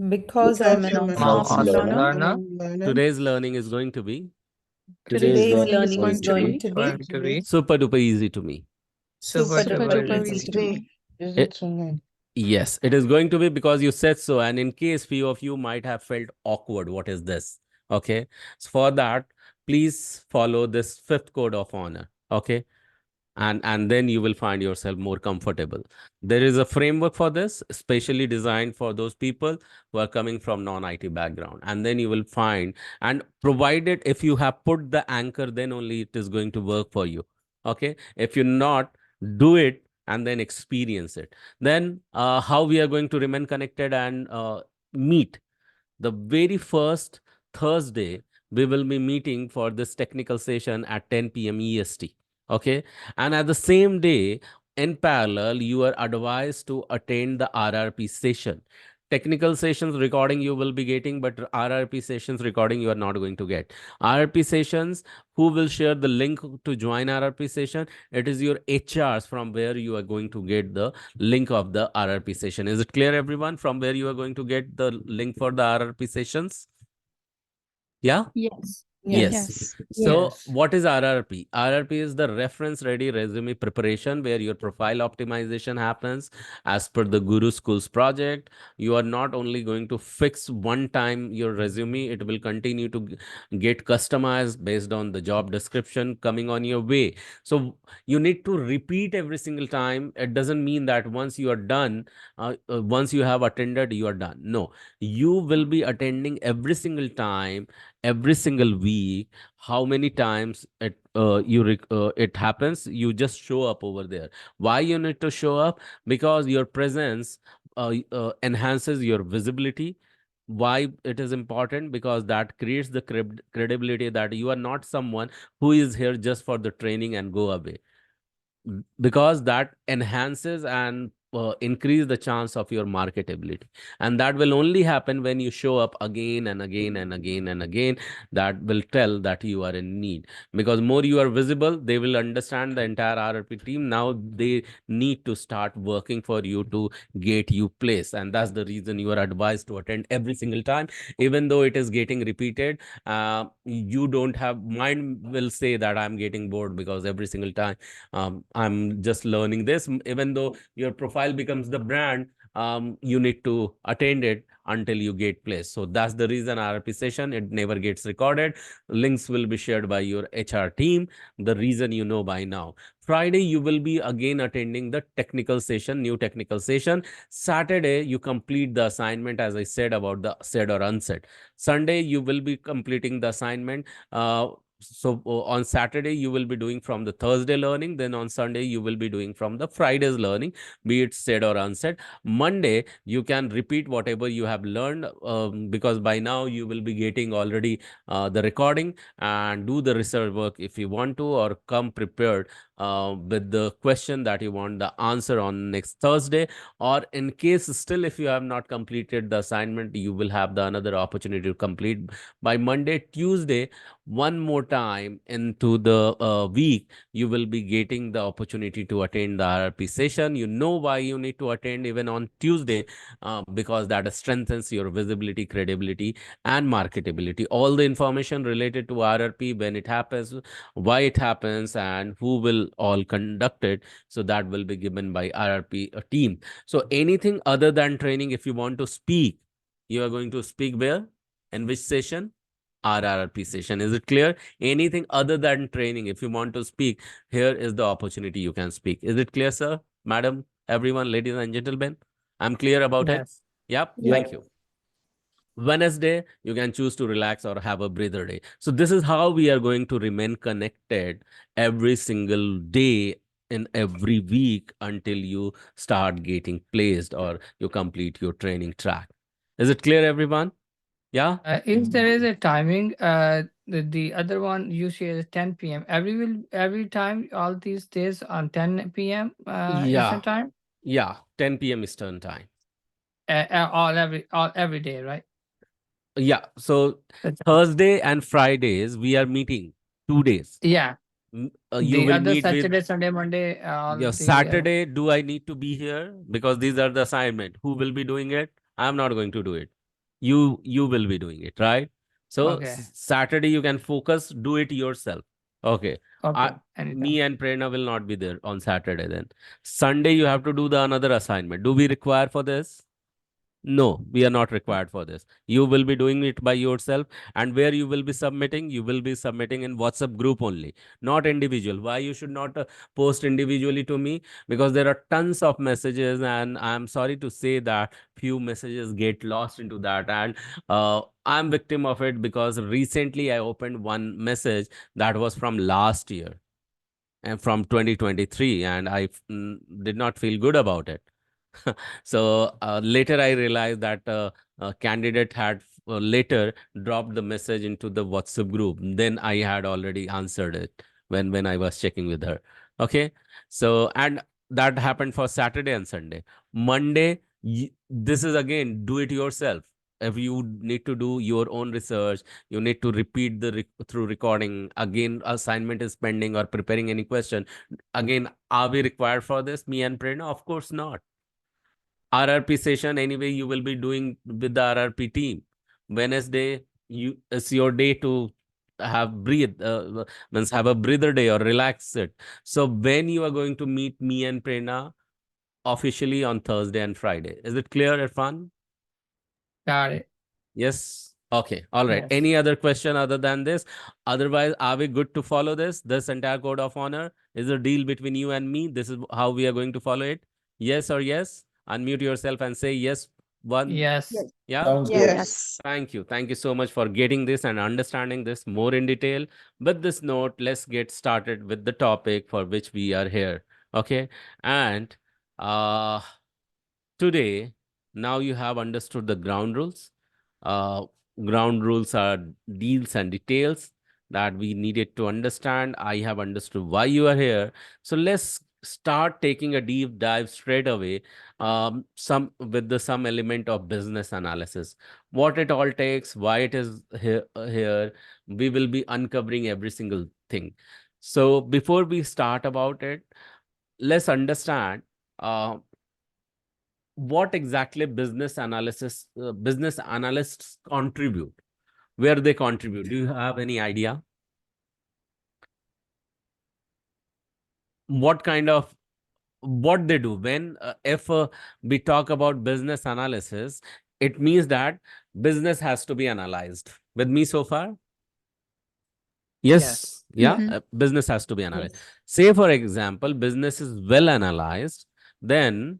B: Because I'm
H: Because
B: an
H: I'm an
B: awesome learner,
H: learner.
A: Today's learning is going to be
B: today's
I: learning is
B: learning is
I: going
B: going to be
A: super duper easy to me.
B: super
I: super
B: duper
I: duper
B: easy
I: easy
B: to
I: to
B: me.
I: me.
H: Easy to me.
A: Yes, it is going to be because you said so. And in case few of you might have felt awkward, what is this? Okay. So for that, please follow this fifth code of honor. Okay. And then you will find yourself more comfortable. There is a framework for this, especially designed for those people who are coming from non-IT background. And then you will find, and provided if you have put the anchor, then only it is going to work for you. Okay. If you not, do it and then experience it. Then how we are going to remain connected and meet the very first Thursday, we will be meeting for this technical session at 10 p.m. EST. Okay. And at the same day, in parallel, you are advised to attend the RRP session. Technical sessions recording you will be getting, but RRP sessions recording you are not going to get. RRP sessions, who will share the link to join RRP session? It is your HRs from where you are going to get the link of the RRP session. Is it clear, everyone, from where you are going to get the link for the RRP sessions? Yeah?
I: Yes.
A: Yes.
I: Yes.
A: So what is RRP? RRP is the reference ready resume preparation, where your profile optimization happens as per the Guru Schools project. You are not only going to fix one time your resume, it will continue to get customized based on the job description coming on your way. So you need to repeat every single time. It doesn't mean that once you are done, once you have attended, you are done. No, you will be attending every single time, every single week. How many times it happens, you just show up over there. Why you need to show up? Because your presence enhances your visibility. Why it is important? Because that creates the credibility that you are not someone who is here just for the training and go away. Because that enhances and increase the chance of your marketability, and that will only happen when you show up again and again and again and again. That will tell that you are in need, because more you are visible, they will understand, the entire RRP team, now they need to start working for you to get you place. And that's the reason you are advised to attend every single time, even though it is getting repeated. You don't have, mind will say that I'm getting bored because every single time I'm just learning this. Even though your profile becomes the brand, you need to attend it until you get placed. So that's the reason RP session, it never gets recorded. Links will be shared by your HR team. The reason you know by now. Friday, you will be again attending the technical session, new technical session. Saturday, you complete the assignment, as I said about the said or unsaid. Sunday, you will be completing the assignment. so on Saturday you will be doing from the Thursday learning, then on Sunday you will be doing from the Friday's learning, be it said or unsaid. Monday you can repeat whatever you have learned, because by now you will be getting already the recording, and do the research work if you want to, or come prepared with the question that you want the answer on next Thursday. Or in case still if you have not completed the assignment, you will have the another opportunity to complete by Monday. Tuesday, one more time into the week, you will be getting the opportunity to attend the RRP session. You know why you need to attend even on Tuesday, because that strengthens your visibility, credibility, and marketability. All the information related to RRP, when it happens, why it happens, and who will all conduct it, so that will be given by RRP team. So anything other than training, if you want to speak, you are going to speak where? In which session? RRP session. Is it clear? Anything other than training, if you want to speak, here is the opportunity you can speak. Is it clear, sir, madam, everyone, ladies and gentlemen? I'm clear about it?
J: Yes.
A: Yep.
F: Yeah.
A: Thank you. Wednesday, you can choose to relax or have a breather day. So this is how we are going to remain connected every single day in every week until you start getting placed or you complete your training track. Is it clear, everyone? Yeah.
J: If there is a timing, the other one you say is 10 p.m. Every time all these days on 10 p.m.
A: Yeah.
J: Eastern time,
A: 10 p.m. Eastern time.
J: all every day, right?
A: Yeah. So
J: That's-
A: Thursday and Fridays, we are meeting 2 days.
J: Yeah.
A: You
J: The
A: will
J: other
A: meet with
J: Saturday, Sunday, Monday, all
A: your
J: the
A: Saturday. Do I need to be here? Because these are the assignment. Who will be doing it? I'm not going to do it. You will be doing it, right? So
J: okay,
A: Saturday you can focus, do it yourself. Okay. I
J: okay, anytime.
A: Me and Prerna will not be there on Saturday then. Sunday you have to do the another assignment. Do we require for this? No, we are not required for this. You will be doing it by yourself. And where you will be submitting? You will be submitting in WhatsApp group only, not individual. Why you should not post individually to me? Because there are tons of messages, and I'm sorry to say that few messages get lost into that. And I'm victim of it, because recently I opened one message that was from last year and from 2023, and I did not feel good about it. So later I realized that a candidate had later dropped the message into the WhatsApp group. Then I had already answered it when I was checking with her. Okay. So, and that happened for Saturday and Sunday. Monday, this is again, do it yourself. If you need to do your own research, you need to repeat the through recording again. Assignment is pending or preparing any question. Again, are we required for this? Me and Prerna? Of course not. RRP session anyway you will be doing with the RRP team. Wednesday, it's your day to have means have a breather day or relax it. So when you are going to meet me and Prerna officially on Thursday and Friday, is it clear, Irfan?
J: Got it.
A: Yes. Okay. All right.
J: Yes.
A: Any other question other than this? Otherwise, are we good to follow this entire code of honor is a deal between you and me. This is how we are going to follow it. Yes or yes? Unmute yourself and say yes. One.
J: Yes.
A: Yeah.
F: Sounds good.
H: Yes.
A: Thank you. Thank you so much for getting this and understanding this more in detail. With this note, let's get started with the topic for which we are here. Okay. And uh today, now you have understood the ground rules. Uh, Ground rules are deals and details that we needed to understand. I have understood why you are here. So let's start taking a deep dive straight away. Some with the some element of business analysis, what it all takes, why it is here. We will be uncovering every single thing. So before we start about it, let's understand. What exactly business analysts contribute, where they contribute. Do you have any idea what kind of what they do when if we talk about business analysis? It means that business has to be analyzed. With me so far?
J: Yes.
A: Yes. Yeah.
G: Mm-hmm.
A: Business has to be analyzed.
J: Yes.
A: Say for example, business is well analyzed, then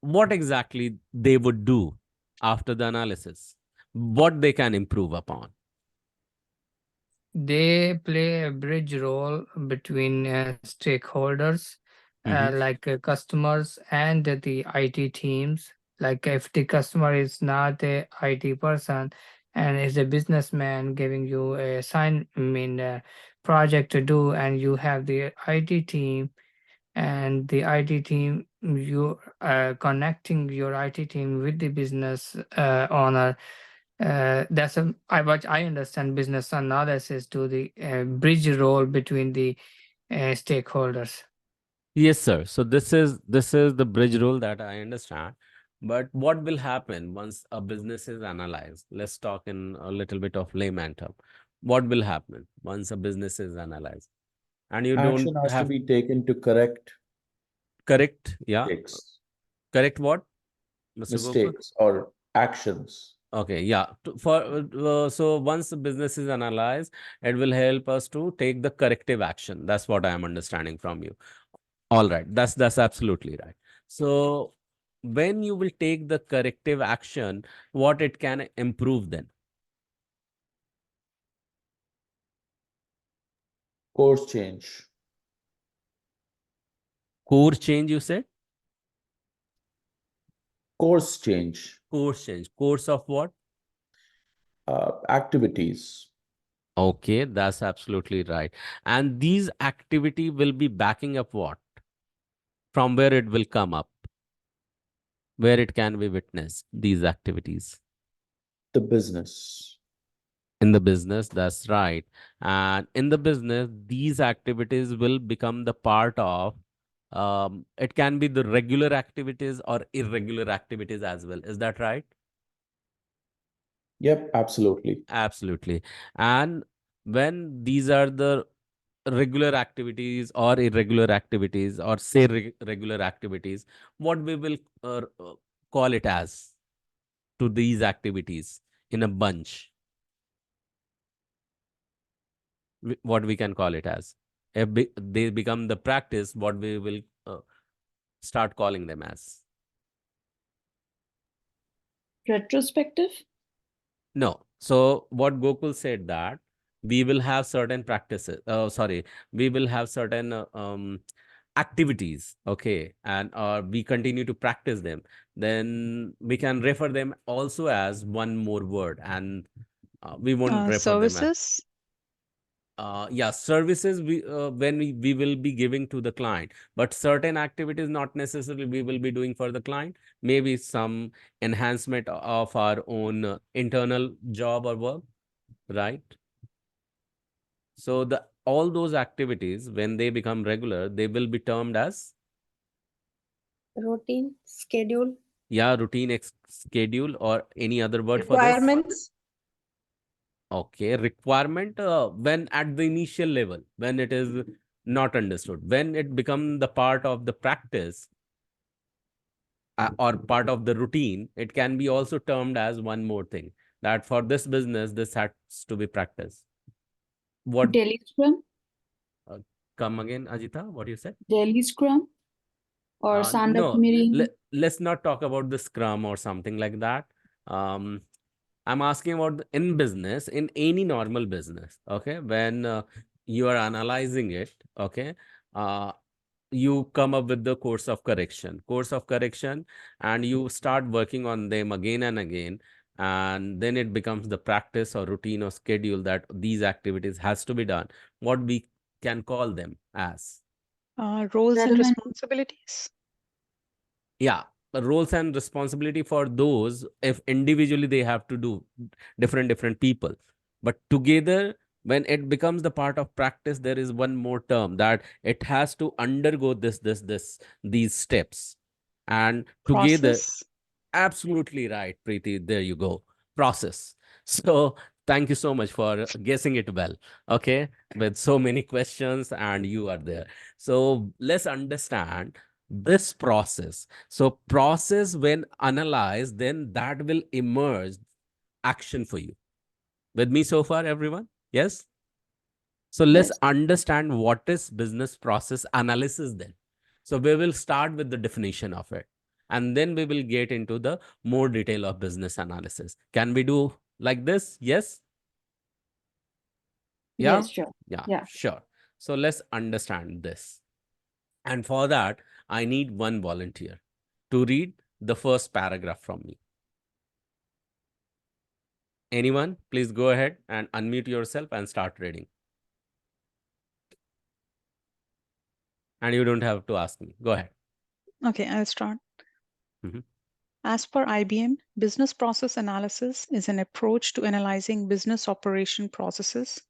A: what exactly they would do after the analysis, what they can improve upon.
J: they play a bridge role between stakeholders like customers and the IT teams. Like if the customer is not a IT person and is a businessman giving you a project to do, and you have the IT team, and the IT team, you connecting your IT team with the business owner. That's what I understand business analysis to the bridge role between the stakeholders.
A: Yes, sir. So this is the bridge role that I understand. But what will happen once a business is analyzed? Let's talk in a little bit of layman term. What will happen once a business is analyzed? And you don't
F: Action has to
A: have
F: be taken to correct
A: correct, yeah.
F: mistakes,
A: Correct what, Mr. Gokul?
F: mistakes or actions.
A: Okay, yeah. So once the business is analyzed, it will help us to take the corrective action. That's what I am understanding from you. All right, that's absolutely right. So when you will take the corrective action, what it can improve then?
F: Course change,
A: Core change, you said?
F: course change,
A: Course change. Course of what?
F: activities.
A: Okay, that's absolutely right. And these activity will be backing up what? From where it will come up? Where it can be witnessed, these activities?
F: The business.
A: In the business, that's right. And in the business, these activities will become the part of, it can be the regular activities or irregular activities as well. Is that right?
F: Yep, absolutely.
A: Absolutely. And when these are the regular activities or irregular activities, or say regular activities, what we will call it as to these activities in a bunch? What we can call it as? If they become the practice, what we will start calling them as?
G: Retrospective?
A: No. So what Gokul said, that we will have certain practices. Sorry, we will have certain activities. Okay, and we continue to practice them. Then we can refer them also as one more word, and we won't refer them as.
I: Services?
A: Yeah, services when we will be giving to the client, but certain activities not necessarily we will be doing for the client. Maybe some enhancement of our own internal job or work, right? So the all those activities, when they become regular, they will be termed as,
D: Routine, schedule,
A: yeah, routine schedule, or any other word for this?
B: Requirements.
A: Okay, requirement, when at the initial level, when it is not understood, when it become the part of the practice or part of the routine, it can be also termed as one more thing, that for this business, this has to be practiced. What?
G: Daily Scrum?
A: Come again, Ajita, what you said?
G: Daily Scrum? Or stand-up
A: No,
G: meeting?
A: let's not talk about the scrum or something like that. I'm asking about in business, in any normal business, okay, when you are analyzing it, okay, uh, you come up with the course of correction, and you start working on them again and again, and then it becomes the practice or routine or schedule that these activities has to be done. What we can call them as?
I: Roles and
G: Relevant.
I: responsibilities?
A: Yeah, the roles and responsibility for those, if individually they have to do different people, but together, when it becomes the part of practice, there is one more term that it has to undergo this these steps, and together.
I: Process?
A: Absolutely right, Preeti. There you go. Process. So thank you so much for guessing it well. Okay. With so many questions, and you are there. So let's understand this process. So process, when analyzed, then that will emerge action for you. With me so far, everyone? Yes? So let's
G: Yes.
A: understand what is business process analysis then. So we will start with the definition of it, and then we will get into the more detail of business analysis. Can we do like this? Yes? Yeah?
B: Yes, sure.
A: Yeah,
B: Yeah.
A: sure. So let's understand this. And for that, I need one volunteer to read the first paragraph from me. Anyone, please go ahead and unmute yourself and start reading. And you don't have to ask me. Go ahead.
I: Okay, I'll start.
A: Mhm.
I: As per IBM, business process analysis is an approach to analyzing business operation processes.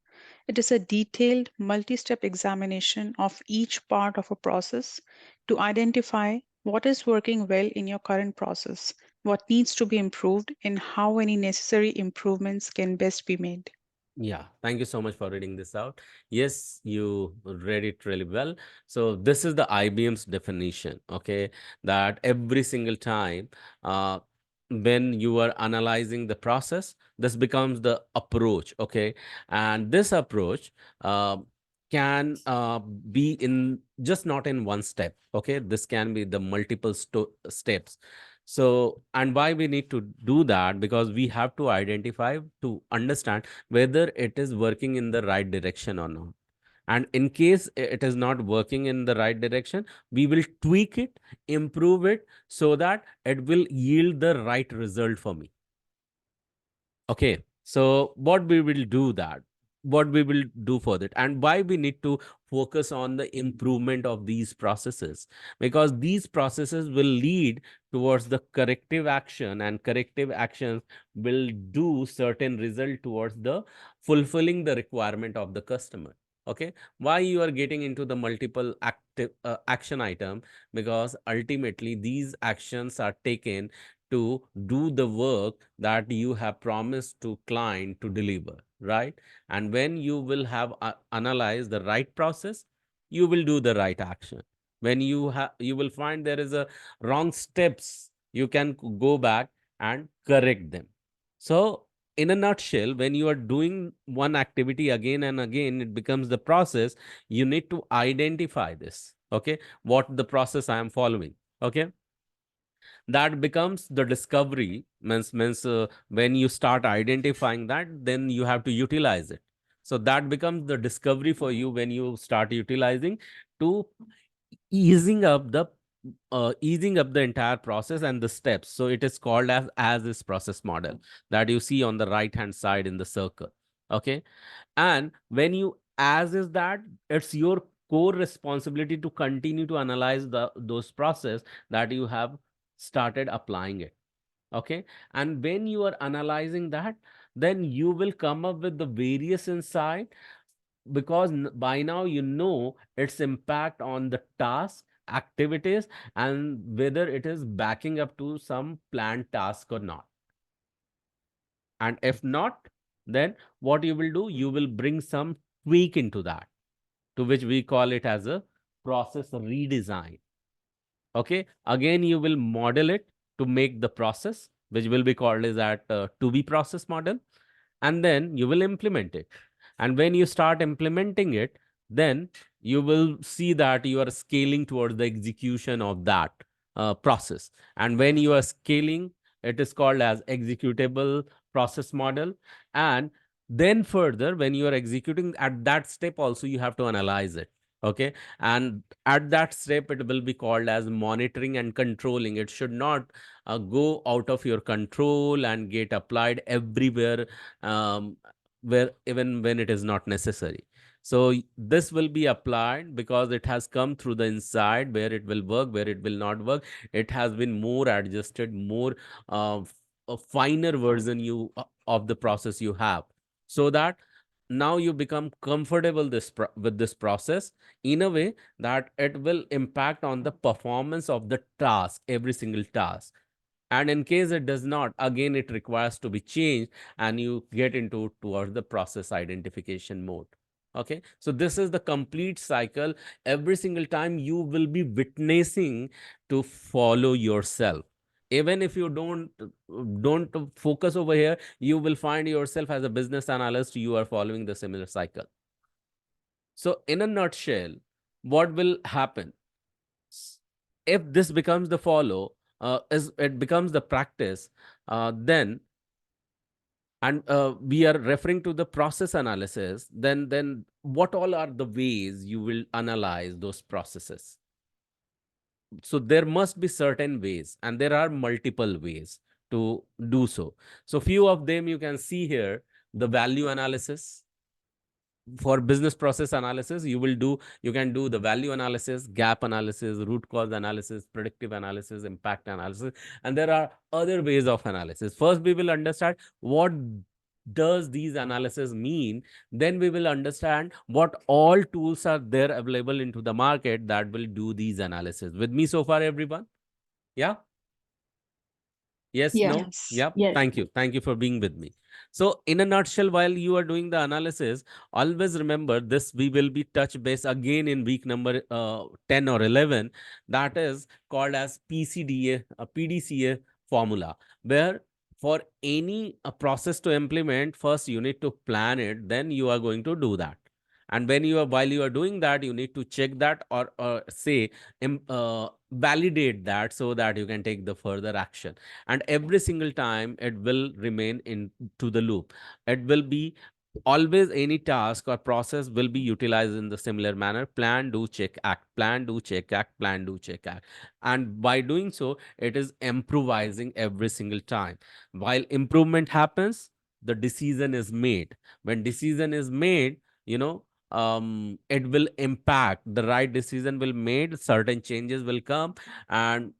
I: It is a detailed, multi step examination of each part of a process to identify what is working well in your current process, what needs to be improved, and how any necessary improvements can best be made.
A: Yeah, thank you so much for reading this out. Yes, you read it really well. So this is the IBM's definition, okay? That every single time when you are analyzing the process, this becomes the approach, okay? And this approach uh, can be in just not in one step, okay? This can be the multiple steps. So, and why we need to do that? Because we have to identify to understand whether it is working in the right direction or not. And in case it is not working in the right direction, we will tweak it, improve it so that it will yield the right result for me. Okay, so what we will do that, what we will do for that, and why we need to focus on the improvement of these processes, because these processes will lead towards the corrective action, and corrective actions will do certain result towards the fulfilling the requirement of the customer. Okay, why you are getting into the multiple active action item? Because ultimately these actions are taken to do the work that you have promised to client to deliver, right? And when you will have analyzed the right process, you will do the right action. When you have, you will find there is a wrong steps, you can go back and correct them. So in a nutshell, when you are doing one activity again and again, it becomes the process. You need to identify this, okay, what the process I am following, okay. That becomes the discovery. Means when you start identifying that, then you have to utilize it. So that becomes the discovery for you when you start utilizing to easing up the entire process and the steps. So it is called as this process model that you see on the right hand side in the circle. Okay, and when you as is that, it's your core responsibility to continue to analyze those process that you have started applying it. Okay, and when you are analyzing that, then you will come up with the various insight, because by now you know its impact on the task activities, and whether it is backing up to some planned task or not. And if not, then what you will do, you will bring some tweak into that, to which we call it as a process redesign. Okay, again you will model it to make the process, which will be called as that to be process model, and then you will implement it. And when you start implementing it, then you will see that you are scaling towards the execution of that process. And when you are scaling, it is called as executable process model. And then further, when you are executing at that step also, you have to analyze it. Okay, and at that step it will be called as monitoring and controlling. It should not go out of your control and get applied everywhere, um, where even when it is not necessary. So this will be applied because it has come through the inside, where it will work, where it will not work. It has been more adjusted, more a finer version of the process you have, so that now you become comfortable with this process in a way that it will impact on the performance of the task, every single task. And in case it does not, again it requires to be changed, and you get into towards the process identification mode. Okay, so this is the complete cycle. Every single time you will be witnessing to follow yourself. Even if you don't focus over here, you will find yourself as a business analyst, you are following the similar cycle. So in a nutshell, what will happen if this becomes the follow, is it becomes the practice, then and we are referring to the process analysis, then what all are the ways you will analyze those processes? So there must be certain ways, and there are multiple ways to do so. So few of them you can see here: the value analysis. For business process analysis, you can do the value analysis, gap analysis, root cause analysis, predictive analysis, impact analysis, and there are other ways of analysis. First we will understand what does these analysis mean, then we will understand what all tools are there available into the market that will do these analysis. With me so far, everyone? Yeah. Yes,
G: Yeah.
A: no?
I: Yes.
A: Yep.
C: Yes.
A: Thank you. Thank you for being with me. So, in a nutshell, while you are doing the analysis, always remember this: we will be touch base again in week number 10 or 11. That is called as PCDA, a PDCA formula, where for any process to implement, first you need to plan it, then you are going to do that. And when you are while you are doing that, you need to check that, or say validate that, so that you can take the further action. And every single time it will remain into the loop. It will be always any task or process will be utilized in the similar manner: plan, do, check, act, plan, do, check, act, plan, do, check, act. And by doing so, it is improvising every single time. While improvement happens, the decision is made. When decision is made, it will impact, the right decision will made, certain changes will come, and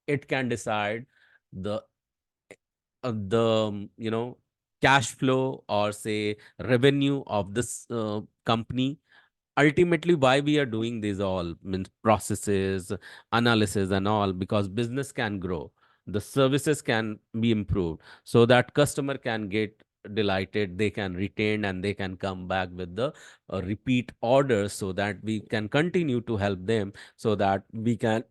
A: it can decide the cash flow, or say revenue of this company. Ultimately, why we are doing these all means processes analysis and all, because business can grow, the services can be improved, so that customer can get delighted, they can retain, and they can come back with the repeat orders, so that we can continue to help them, so that we can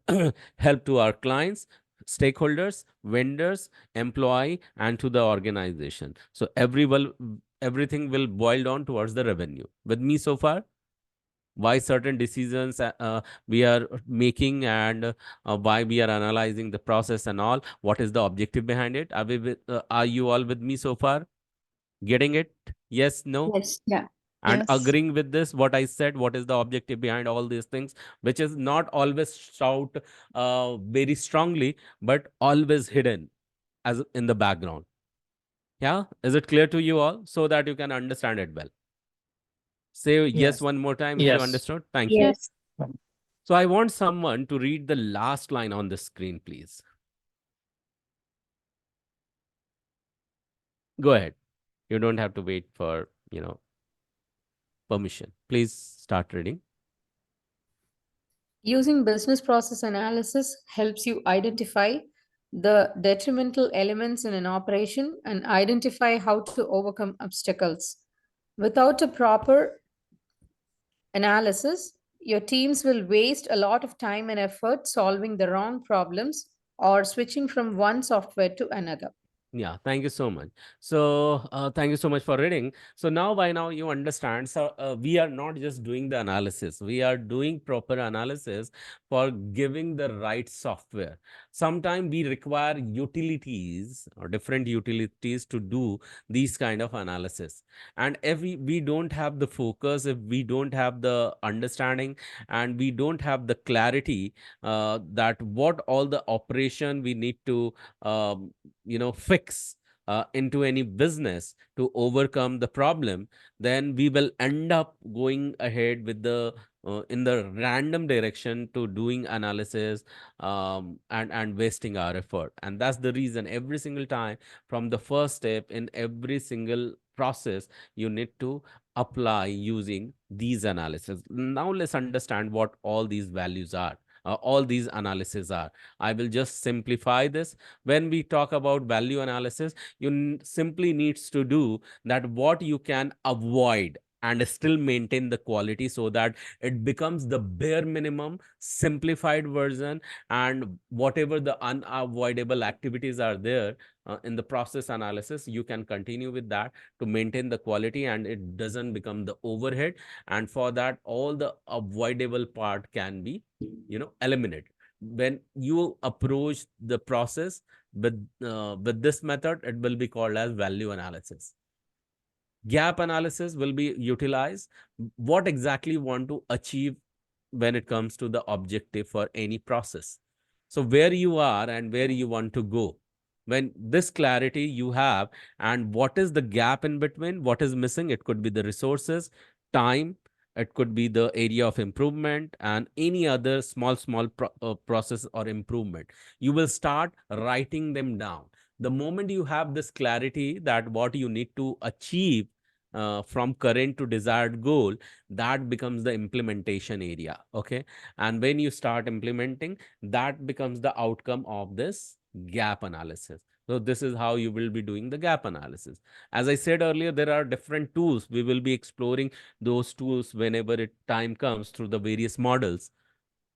A: help to our clients, stakeholders, vendors, employee, and to the organization. So everything will boil down towards the revenue. With me so far? Why certain decisions we are making, and why we are analyzing the process and all, what is the objective behind it? Are you all with me so far? Getting it? Yes, no?
C: Yes.
G: Yeah.
A: And
I: Yes.
A: agreeing with this, what I said, what is the objective behind all these things, which is not always shout very strongly, but always hidden as in the background. Yeah, is it clear to you all, so that you can understand it well? Say yes
H: Yes.
A: one more time if you
J: Yes.
A: understood. Thank you.
C: Yes.
A: So I want someone to read the last line on the screen, please. Go ahead. You don't have to wait for, permission. Please start reading.
B: Using business process analysis helps you identify the detrimental elements in an operation and identify how to overcome obstacles. Without a proper analysis, your teams will waste a lot of time and effort solving the wrong problems or switching from one software to another.
A: Yeah, thank you so much. So, thank you so much for reading. So now, by now, you understand. So, we are not just doing the analysis; we are doing proper analysis for giving the right software. Sometimes we require utilities or different utilities to do these kind of analysis. And if we don't have the focus, if we don't have the understanding, and we don't have the clarity that what all the operation we need to fix into any business to overcome the problem, then we will end up going ahead with the in the random direction to doing analysis, and wasting our effort. And that's the reason every single time, from the first step in every single process, you need to apply using these analysis. Now let's understand what all these values are, all these analyses are. I will just simplify this. When we talk about value analysis, you simply needs to do that what you can avoid and still maintain the quality, so that it becomes the bare minimum simplified version, and whatever the unavoidable activities are there in the process analysis, you can continue with that to maintain the quality, and it doesn't become the overhead. And for that, all the avoidable part can be eliminated. when you approach the process with this method, it will be called as value analysis. Gap analysis will be utilized. What exactly you want to achieve when it comes to the objective for any process. So where you are and where you want to go. When this clarity you have, and what is the gap in between, what is missing, it could be the resources, time, it could be the area of improvement, and any other small process or improvement. You will start writing them down. The moment you have this clarity that what you need to achieve from current to desired goal, that becomes the implementation area. Okay. And when you start implementing, that becomes the outcome of this gap analysis. So this is how you will be doing the gap analysis. As I said earlier, there are different tools. We will be exploring those tools whenever it time comes through the various models.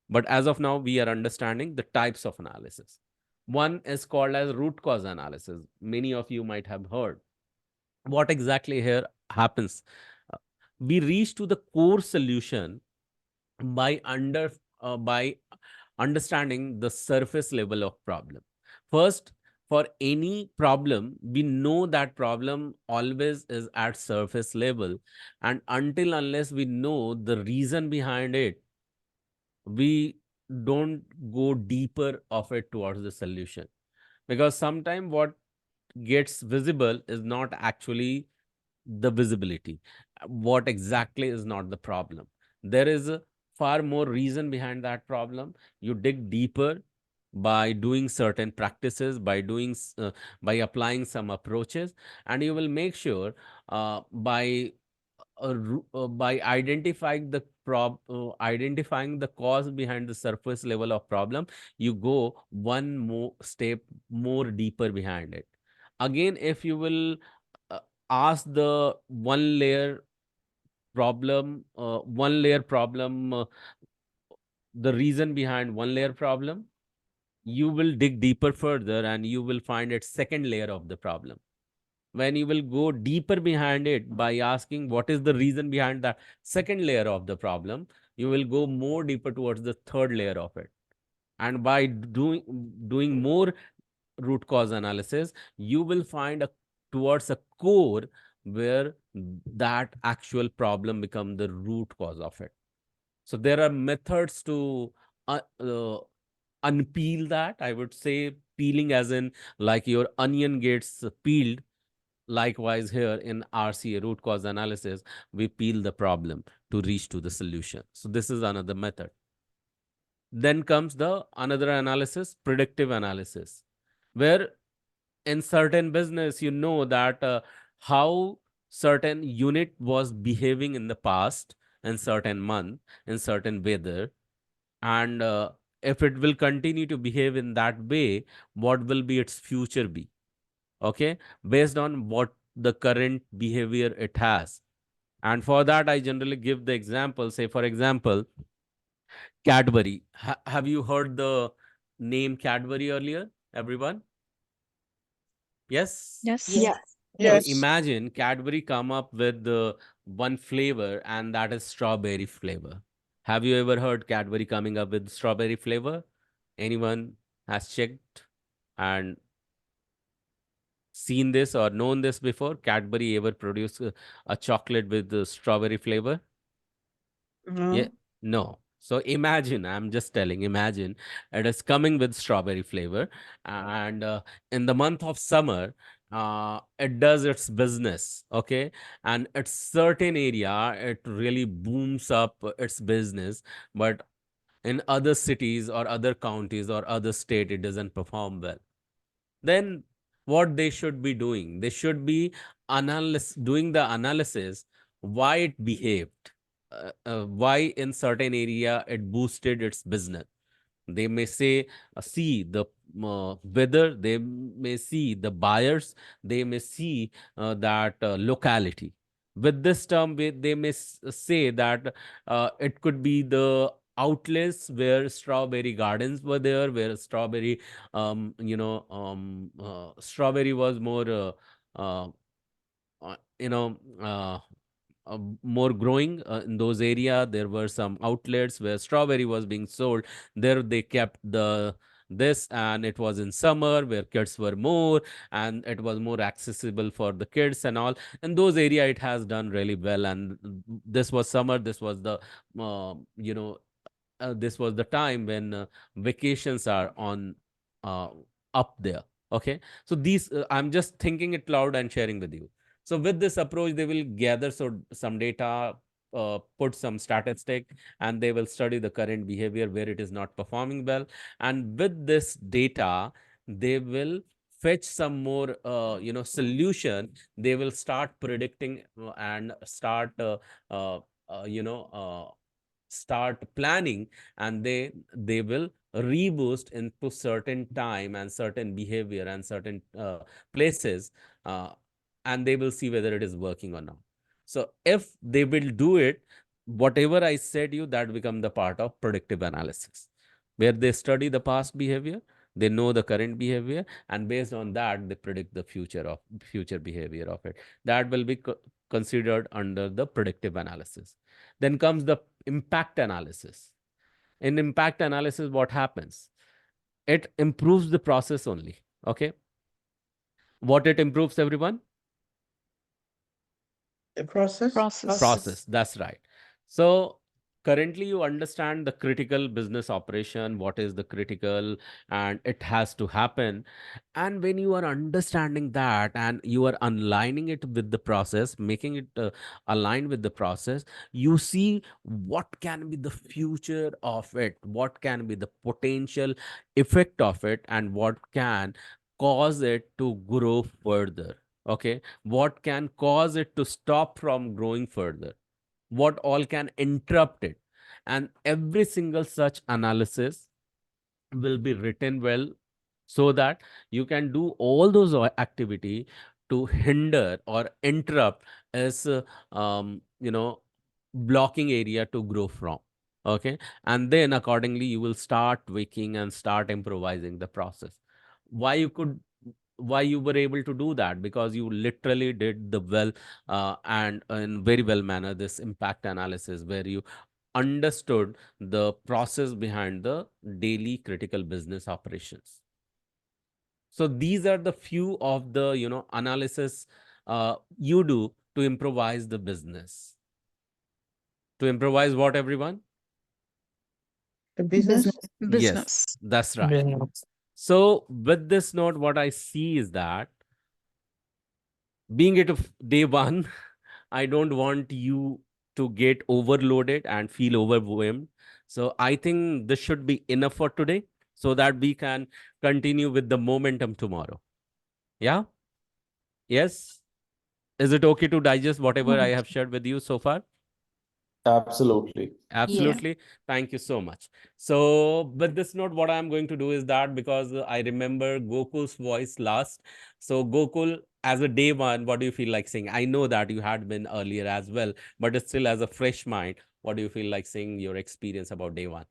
A: But as of now, we are understanding the types of analysis. One is called as root cause analysis. Many of you might have heard. What exactly here happens? Uh, we reach to the core solution by by understanding the surface level of problem. First, for any problem, we know that problem always is at surface level, and until unless we know the reason behind it, we don't go deeper of it towards the solution. Because sometimes what gets visible is not actually the visibility. What exactly is not the problem? There is a far more reason behind that problem. You dig deeper by doing certain practices, by by applying some approaches, and you will make sure by identifying the cause behind the surface level of problem, you go one more step more deeper behind it. Again, if you will uh, ask the one layer problem, the reason behind one layer problem, you will dig deeper further and you will find its second layer of the problem. When you will go deeper behind it by asking what is the reason behind that second layer of the problem, you will go more deeper towards the third layer of it. And by doing more root cause analysis, you will find a towards a core where that actual problem become the root cause of it. So there are methods to uh, uh, unpeel that. I would say peeling as in like your onion gets peeled. Likewise, here in RCA, root cause analysis, we peel the problem to reach to the solution. So this is another method. Then comes the another analysis, predictive analysis, where in certain business, you know that how certain unit was behaving in the past, in certain month, in certain weather, and if it will continue to behave in that way, what will be its future be? Okay, based on what the current behavior it has. And for that, I generally give the example. Say, for example, Cadbury. Have you heard the name Cadbury earlier, everyone? Yes.
I: Yes.
D: Yes.
A: So
D: Yes.
F: Yes.
A: imagine Cadbury come up with the one flavor, and that is strawberry flavor. Have you ever heard Cadbury coming up with strawberry flavor? Anyone has checked and seen this or known this before? Cadbury ever produced a chocolate with the strawberry flavor? Yeah,
H: No.
A: no. So imagine, I'm just telling, imagine it is coming with strawberry flavor, and in the month of summer, it does its business, okay? And at certain area, it really booms up its business, but in other cities or other counties or other state, it doesn't perform well. Then what they should be doing? They should be doing the analysis why it behaved, why in certain area it boosted its business. They may say, see the weather, they may see the buyers, they may see that locality. With this term, they may say that it could be the outlets where strawberry gardens were there, where strawberry was more, uh, you know, uh, more growing in those area. There were some outlets where strawberry was being sold. There they kept the this, and it was in summer where kids were more, and it was more accessible for the kids and all. In those area it has done really well. And this was summer, this was the you know this was the time when vacations are on uh, up there. Okay, so these I'm just thinking it loud and sharing with you. So with this approach they will gather some data, put some statistic, and they will study the current behavior where it is not performing well. And with this data they will fetch some more solution. They will start predicting and uh, uh, you know uh, start planning, and they will reboost into certain time and certain behavior and certain places, uh, and they will see whether it is working or not. So if they will do it, whatever I said you, that become the part of predictive analysis, where they study the past behavior, they know the current behavior, and based on that they predict the future behavior of it. That will be considered under the predictive analysis. Then comes the impact analysis. In impact analysis, what happens? It improves the process only. Okay. What it improves, everyone?
H: The process?
A: Process. That's right. So currently you understand the critical business operation, what is the critical, and it has to happen. And when you are understanding that and you are aligning it with the process, making it aligned with the process, you see what can be the future of it, what can be the potential effect of it, and what can cause it to grow further. Okay, what can cause it to stop from growing further, what all can interrupt it. And every single such analysis will be written well, so that you can do all those activity to hinder or interrupt as blocking area to grow from. Okay, and then accordingly you will start tweaking and start improvising the process. why you could why you were able to do that? Because you literally did the well and in very well manner this impact analysis, where you understood the process behind the daily critical business operations. So these are the few of the analysis you do to improvise the business. To improvise what, everyone?
H: The business?
A: Yes, that's right.
J: Business.
A: So with this note, what I see is that being it of day one, I don't want you to get overloaded and feel overwhelmed. So I think this should be enough for today, so that we can continue with the momentum tomorrow. Yeah? Yes? Is it okay to digest whatever I have shared with you so far?
F: Absolutely.
A: Absolutely. Thank you so much. So, with this note, what I'm going to do is that, because I remember Gokul's voice last. So, Gokul, as a day one, what do you feel like saying? I know that you had been earlier as well, but it's still as a fresh mind, what do you feel like saying your experience about day one?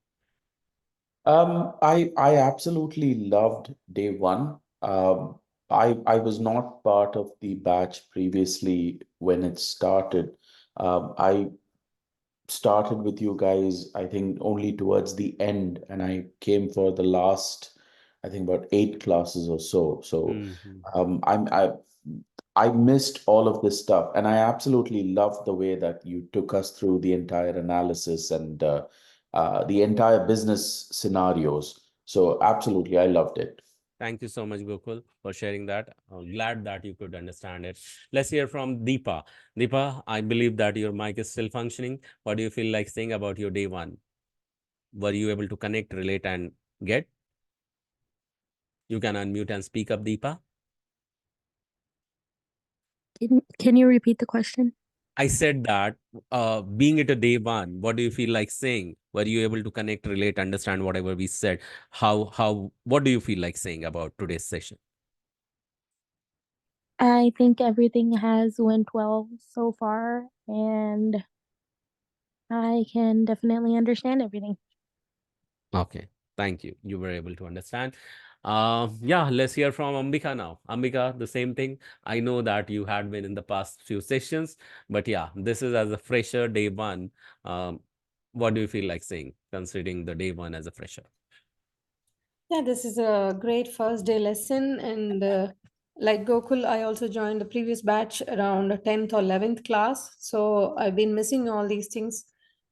F: I absolutely loved day one. I was not part of the batch previously when it started. I started with you guys, I think, only towards the end, and I came for the last, I think, about 8 classes or so. So
A: Mhm.
F: I missed all of this stuff, and I absolutely loved the way that you took us through the entire analysis and the entire business scenarios. So absolutely, I loved it.
A: Thank you so much, Gokul, for sharing that. Glad that you could understand it. Let's hear from Deepa. Deepa, I believe that your mic is still functioning. What do you feel like saying about your day one? Were you able to connect, relate, and get? You can unmute and speak up, Deepa.
L: Can you repeat the question?
A: I said that being it a day one, what do you feel like saying? Were you able to connect, relate, understand whatever we said? What do you feel like saying about today's session?
L: I think everything has went well so far, and I can definitely understand everything.
A: Okay, thank you. You were able to understand. Yeah, let's hear from Ambika now. Ambika, the same thing. I know that you had been in the past few sessions, but yeah, this is as a fresher day one. Um, what do you feel like saying, considering the day one as a fresher?
B: Yeah, this is a great first day lesson. And like Gokul, I also joined the previous batch around 10th or 11th class. So I've been missing all these things.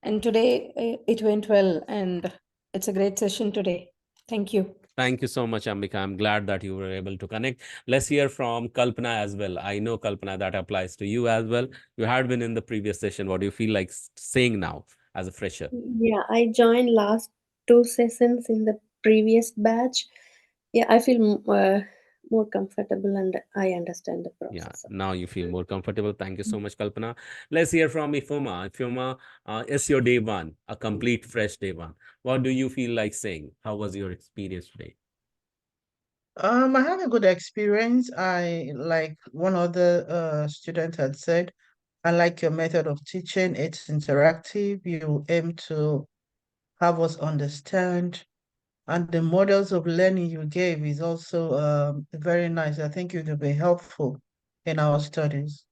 B: And today it went well. And it's a great session today. Thank you.
A: Thank you so much, Ambika. I'm glad that you were able to connect. Let's hear from Kalpana as well. I know, Kalpana, that applies to you as well. You had been in the previous session. What do you feel like saying now as a fresher?
D: Yeah, I joined last two sessions in the previous batch. Yeah, I feel more comfortable and I understand the
A: Yeah,
D: process.
A: now you feel more comfortable. Thank you so much, Kalpana. Let's hear from Ifoma. Ifoma, it's your day one, a complete fresh day one. What do you feel like saying? How was your experience today?
H: I had a good experience. I like one other student had said, I like your method of teaching. It's interactive. You aim to have us understand. And the models of learning you gave is also very nice. I think it will be helpful in our studies.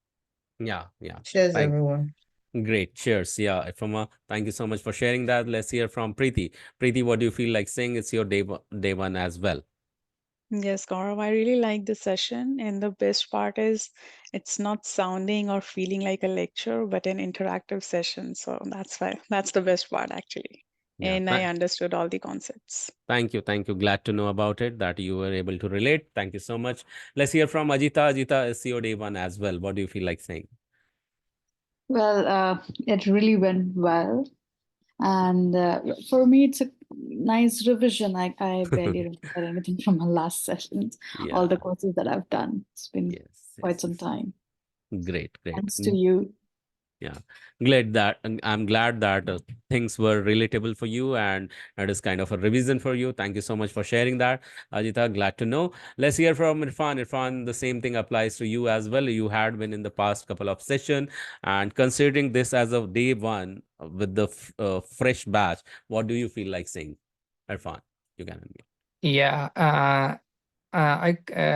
A: Yeah, yeah.
H: Cheers,
A: Thank
H: everyone.
A: Great. Cheers. Yeah, Ifoma, thank you so much for sharing that. Let's hear from Preeti. Preeti, what do you feel like saying? It's your day one as well.
I: Yes, Gaurav, I really like this session, and the best part is it's not sounding or feeling like a lecture, but an interactive session. So that's the best part actually.
A: Yeah,
I: And I understood all the concepts.
A: thank you. Thank you. Glad to know about it, that you were able to relate. Thank you so much. Let's hear from Ajita. Ajita, it's your day one as well. What do you feel like saying?
G: Well, it really went well. And for me, it's a nice revision. I barely remember anything from my last sessions, all the
A: Yeah.
G: courses that I've done. It's been
A: Yes.
G: quite
A: Yes.
G: some time.
A: Great. Great.
G: Thanks to you.
A: Yeah, glad that and I'm glad that things were relatable for you, and that is kind of a revision for you. Thank you so much for sharing that, Ajita. Glad to know. Let's hear from Irfan. Irfan, the same thing applies to you as well. You had been in the past couple of session, and considering this as of day one with the fresh batch, what do you feel like saying, Irfan? You can unmute.
J: Yeah, I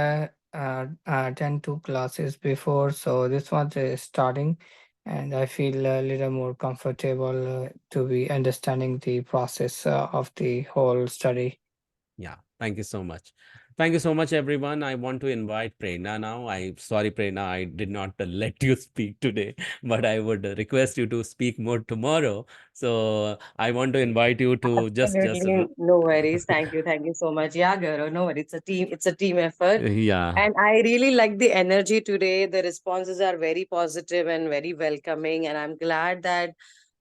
J: attend two classes before, so this one is starting, and I feel a little more comfortable to be understanding the process of the whole study.
A: Yeah, thank you so much. Thank you so much, everyone. I want to invite Prerna now. I sorry, Prerna, I did not let you speak today, but I would request you to speak more tomorrow. So I want to invite you to just
K: Absolutely, no worries. Thank you so much. Yeah, Gaurav, no worries. It's a team effort.
A: yeah,
K: And I really like the energy today. The responses are very positive and very welcoming. And I'm glad that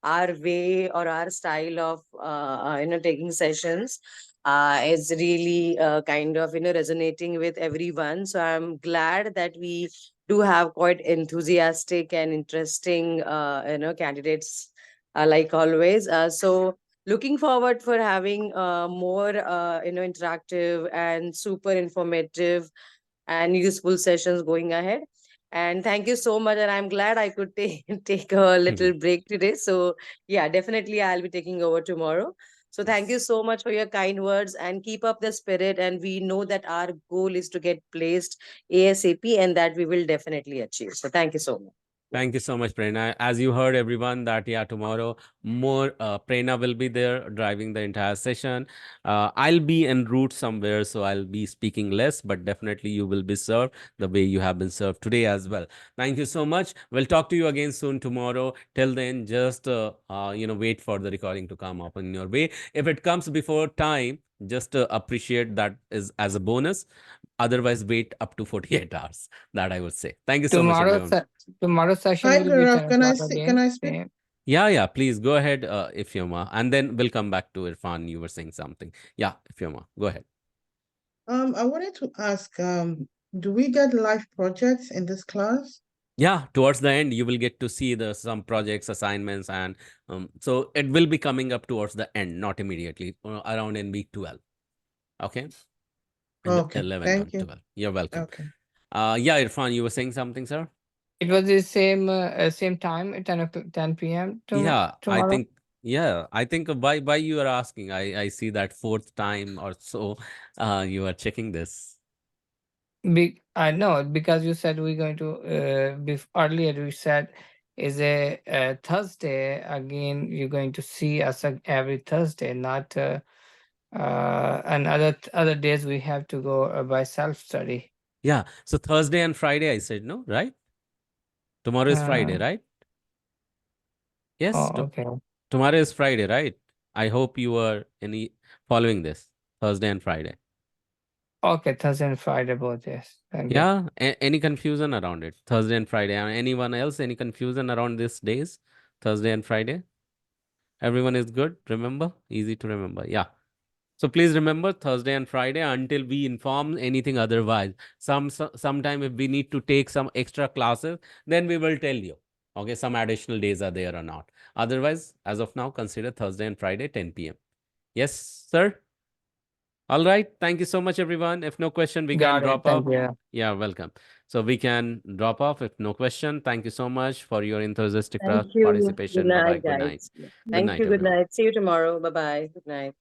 K: our way or our style of taking sessions is really kind of resonating with everyone. So I'm glad that we do have quite enthusiastic and interesting candidates like always. So looking forward for having more interactive and super informative and useful sessions going ahead. And thank you so much. And I'm glad I could take a little break today. So yeah, definitely I'll be taking over tomorrow. So thank you
A: yes.
K: so much for your kind words and keep up the spirit. And we know that our goal is to get placed ASAP and that we will definitely achieve. So thank you so much.
A: Thank you so much, Prerna. As you heard, everyone, that yeah, tomorrow more Prerna will be there driving the entire session. I'll be en route somewhere, so I'll be speaking less, but definitely you will be served the way you have been served today as well. Thank you so much. We'll talk to you again soon tomorrow. Till then, just wait for the recording to come up in your way. If it comes before time, just appreciate that is as a bonus. Otherwise, wait up to 48 hours. That I would say. Thank you so much,
J: Tomorrow,
A: everyone.
J: tomorrow session
H: Hi,
J: will be
H: Gaurav.
J: 10
H: Can I
J: o'clock
H: see? Can
J: again.
H: I speak?
J: Same.
A: Yeah, yeah, please go ahead, Ifyoma, and then we'll come back to Irfan. You were saying something. Yeah, Ifyoma, go ahead.
H: I wanted to ask, do we get live projects in this class?
A: Yeah, towards the end, you will get to see the some projects, assignments, and so it will be coming up towards the end, not immediately, around in week 12. Okay, in the
H: Okay,
A: 11th
H: thank
A: and
H: you.
A: 12th. You're welcome.
H: Okay.
A: Yeah, Irfan, you were saying something, sir?
J: It was the same same time, 10 p.m.
A: Yeah, I
J: tomorrow.
A: think Yeah, I think why you are asking. I see that fourth time or so you are checking this.
J: I know because you said we're going to earlier we said is a Thursday again you're going to see us every Thursday, not and other days we have to go by self study.
A: Yeah, so Thursday and Friday I said no, right? Tomorrow is Friday, right? Yes,
J: Oh, okay.
A: tomorrow is Friday, right? I hope you are following this Thursday and Friday.
J: Okay, Thursday and Friday both, yes. Thank you.
A: Yeah, any confusion around it? Thursday and Friday. Anyone else? Any confusion around these days? Thursday and Friday? Everyone is good? Remember? Easy to remember. Yeah. So please remember Thursday and Friday until we inform anything otherwise. Sometime if we need to take some extra classes, then we will tell you. Okay, some additional days are there or not. Otherwise, as of now, consider Thursday and Friday 10 p.m. Yes, sir. All right. Thank you so much, everyone. If no question, we can
J: Got it.
A: drop off.
J: Thank you.
A: Yeah, welcome. So we can drop off if no question. Thank you so much for your enthusiastic
K: Thank you. Good
A: participation. Bye bye.
K: night,
A: Good night.
K: guys.
A: Good
K: Thank
A: night,
K: you. Good
A: everyone.
K: night. See you tomorrow. Bye bye. Good night.